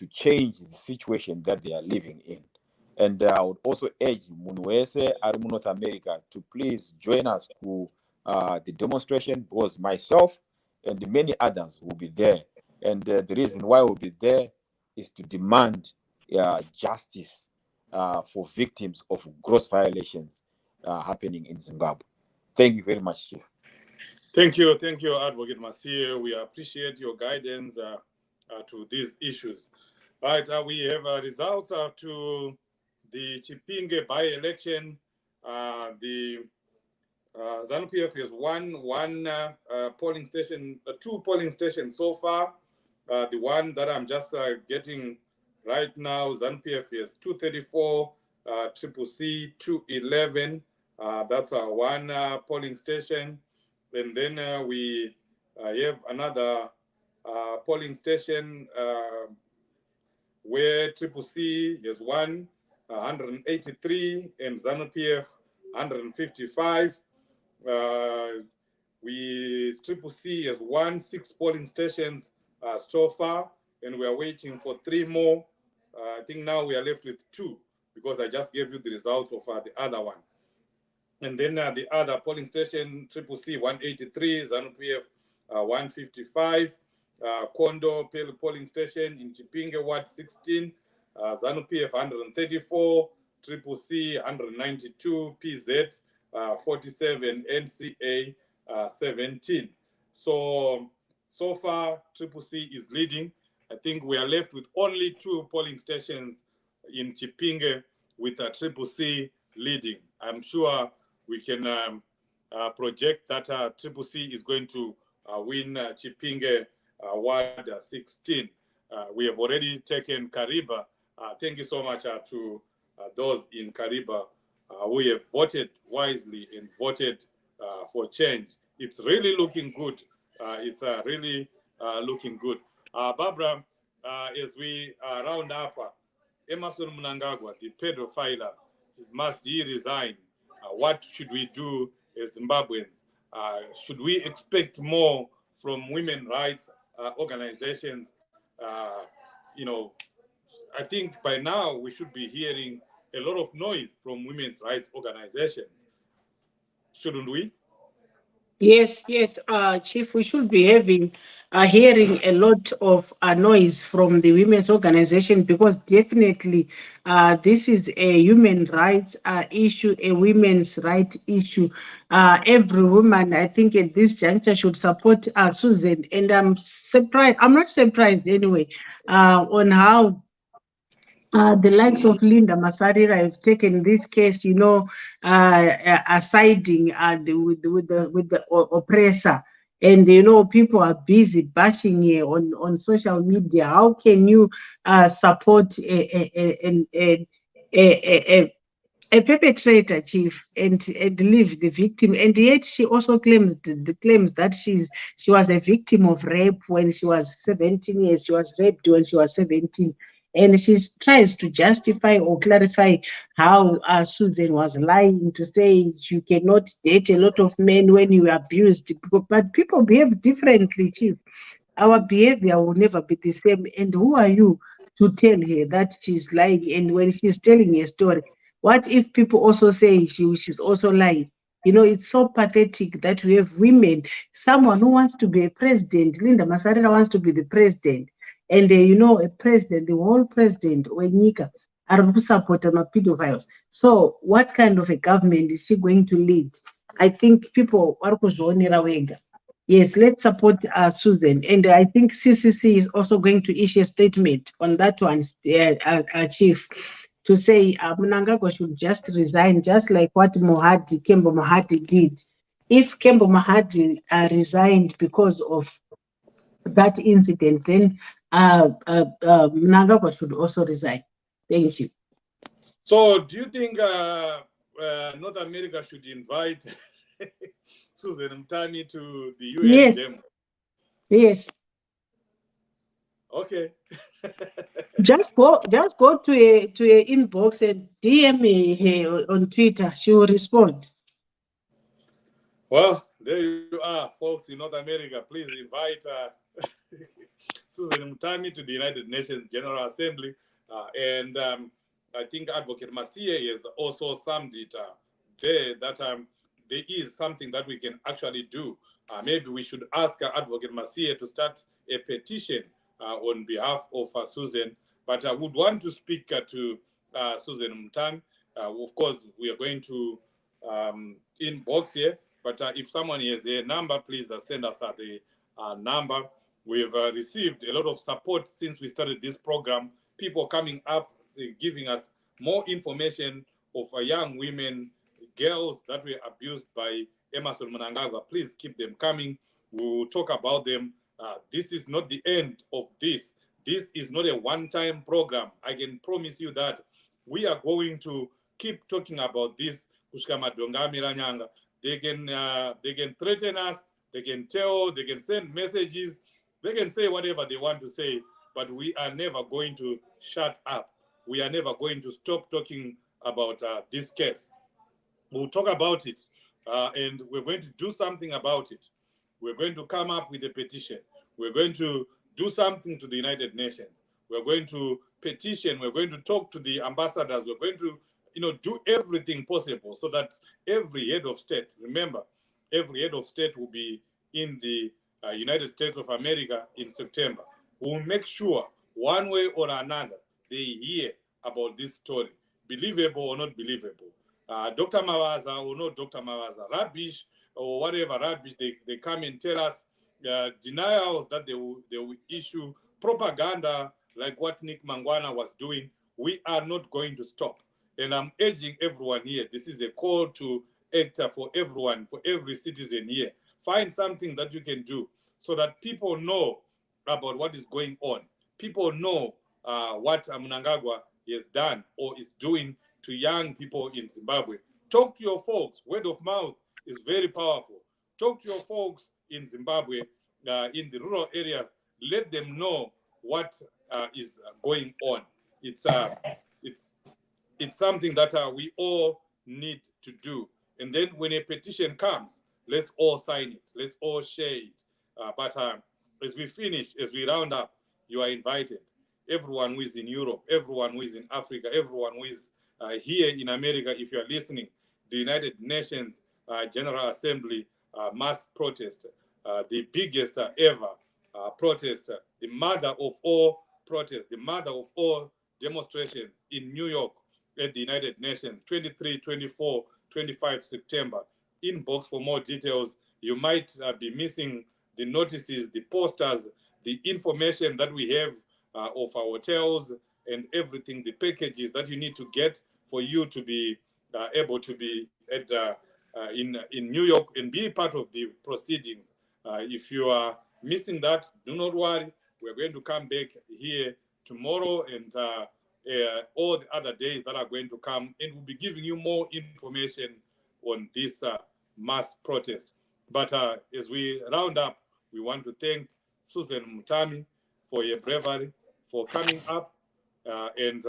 change the situation that they are living in. And I would also urge Munwese Arimu North America to please join us to the demonstration, because myself and many others will be there. And the reason why we'll be there is to demand justice for victims of gross violations happening in Zimbabwe. Thank you very much, Chief. Thank you, Advocate Mercia. We appreciate your guidance to these issues. Right, we have results to the Chipinge by-election. The ZANU-PF has won polling station, two polling stations so far. The one that I'm just getting right now, ZANU-PF is 234, CCC 211. That's one polling station. And then we have another polling station where CCC has won 183 and ZANU-PF 155. CCC has won 6 polling stations so far, and we are waiting for 3 more. I think now we are left with 2, because I just gave you the results of the other one. And then the other polling station, CCC 183, ZANU-PF 155, Kondo polling station in Chipinge Ward 16, ZANU-PF 134, CCC 192, PZ 47, NCA 17. So far, CCC is leading. I think we are left with only 2 polling stations in Chipinge with CCC leading. I'm sure we can project that CCC is going to win Chipinge Ward 16. We have already taken Kariba. Thank you so much to those in Kariba who have voted wisely and voted for change. It's really looking good. It's really looking good. Barbara, as we round up, Emerson Mnagagwa, the pedophile, must he resign? What should we do as Zimbabweans? Should we expect more from women rights organizations? I think by now we should be hearing a lot of noise from women's rights organizations. Shouldn't we? Yes, Chief, we should be hearing a lot of noise from the women's organization, because definitely this is a human rights issue, a women's rights issue. Every woman, I think, at this juncture should support Susan, and I'm not surprised anyway, on how the likes of Linda Masarira have taken this case, siding with the oppressor. And people are busy bashing here on social media. How can you support a perpetrator, Chief, and leave the victim? And yet she also claims that she was a victim of rape when she was 17 years. She was raped when she was 17. And she tries to justify or clarify how Susan was lying to say you cannot date a lot of men when you are abused. But people behave differently, Chief. Our behavior will never be the same. And who are you to tell her that she's lying? And when she's telling a story, what if people also say she's also lying? You know, it's so pathetic that we have women, someone who wants to be a president, Linda Masarira wants to be the president. And you know, a president, the whole president, Wenika, are to support pedophiles. So, what kind of a government is she going to lead? I think people are wega. Yes, let's support Susan. And I think CCC is also going to issue a statement on that one, Chief, to say Mnangagwa should just resign, just like what Kembo Mohadi did. If Kembo Mohadi resigned because of that incident, then Mnangagwa should also resign. Thank you. So, do you think North America should invite Susan Mtani to the UN Yes. demo? Yes. Okay. Just go to a inbox and DM me on Twitter. She will respond. Well, there you are, folks in North America. Please invite Susan Mtani to the United Nations General Assembly. And I think Advocate Mercia has also summed it there that there is something that we can actually do. Maybe we should ask Advocate Mercia to start a petition on behalf of Susan. But I would want to speak to Susan Mtani. Of course, we are going to inbox here. But if someone has a number, please send us the number. We've received a lot of support since we started this program. People coming up, giving us more information of young women, girls that were abused by Emerson Mnagagwa. Please keep them coming. We'll talk about them. This is not the end of this. This is not a one-time program. I can promise you that we are going to keep talking about this. They can threaten us, they can tell, they can send messages, they can say whatever they want to say, but we are never going to shut up. We are never going to stop talking about this case. We'll talk about it, and we're going to do something about it. We're going to come up with a petition. We're going to do something to the United Nations. We're going to petition. We're going to talk to the ambassadors. We're going to do everything possible so that every head of state, remember, every head of state will be in the United States of America in September. We'll make sure, one way or another, they hear about this story, believable or not believable. Dr. Marwaza or not Dr. Marwaza, rubbish or whatever rubbish, they come and tell us denials that they will issue, propaganda like what Nick Mangwana was doing. We are not going to stop. And I'm urging everyone here, this is a call to act for everyone, for every citizen here. Find something that you can do so that people know about what is going on. People know what Mnagagwa has done or is doing to young people in Zimbabwe. Talk to your folks. Word of mouth is very powerful. Talk to your folks in Zimbabwe, in the rural areas. Let them know what is going on. It's something that we all need to do. And then when a petition comes, let's all sign it. Let's all share it. But as we finish, as we round up, you are invited. Everyone who is in Europe, everyone who is in Africa, everyone who is here in America, if you are listening, the United Nations General Assembly mass protest, the biggest ever protest, the mother of all protests, the mother of all demonstrations in New York at the United Nations, 23, 24, 25 September. Inbox for more details. You might be missing the notices, the posters, the information that we have of our hotels and everything, the packages that you need to get for you to be able to be at in New York and be part of the proceedings. If you are missing that, do not worry. We're going to come back here tomorrow and all the other days that are going to come, and we'll be giving you more information on this mass protest. But as we round up, we want to thank Susan Mtani for your bravery, for coming up and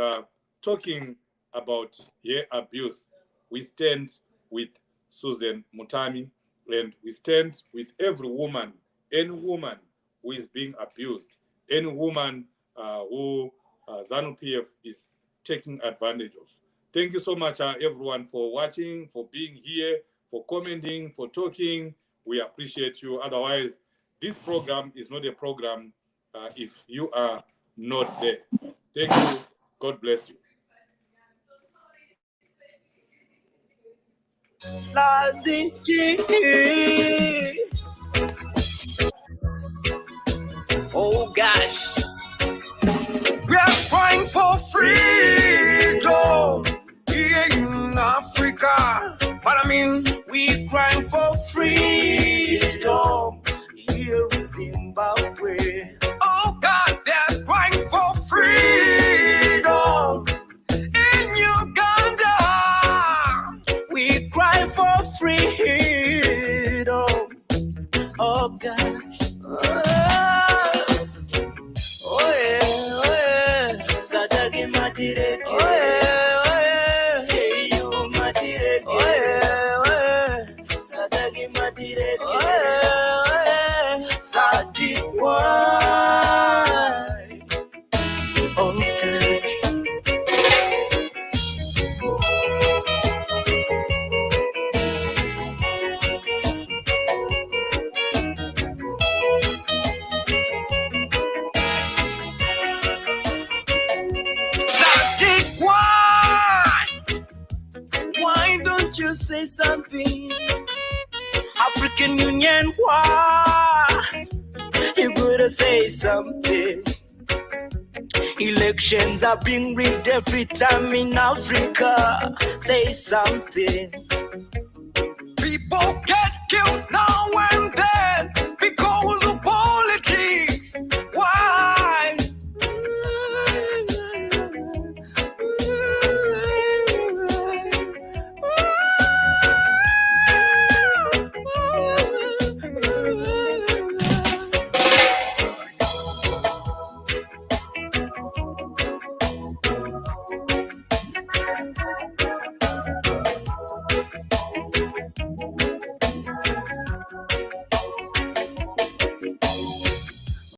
talking about hair abuse, we stand with Susan Mutami, and we stand with every woman, any woman who is being abused, any woman who ZANU-PF is taking advantage of. Thank you so much, everyone, for watching, for being here, for commenting, for talking. We appreciate you. Otherwise, this program is not a program if you are not there. Thank you. God bless you. Oh gosh, we are crying for freedom here in Africa. But I mean, we crying for freedom here in Zimbabwe. Oh God, they're crying for freedom in Uganda. We cry for freedom. Oh God. Oh yeah. Sadagi matireke. Oh yeah. Hey you matireke. Oh yeah. Sadagi matireke. Oh yeah. Sadi why? Okay. Why don't you say something? African Union, why? You gotta say something. Elections are being rigged every time in Africa. Say something. People get killed now.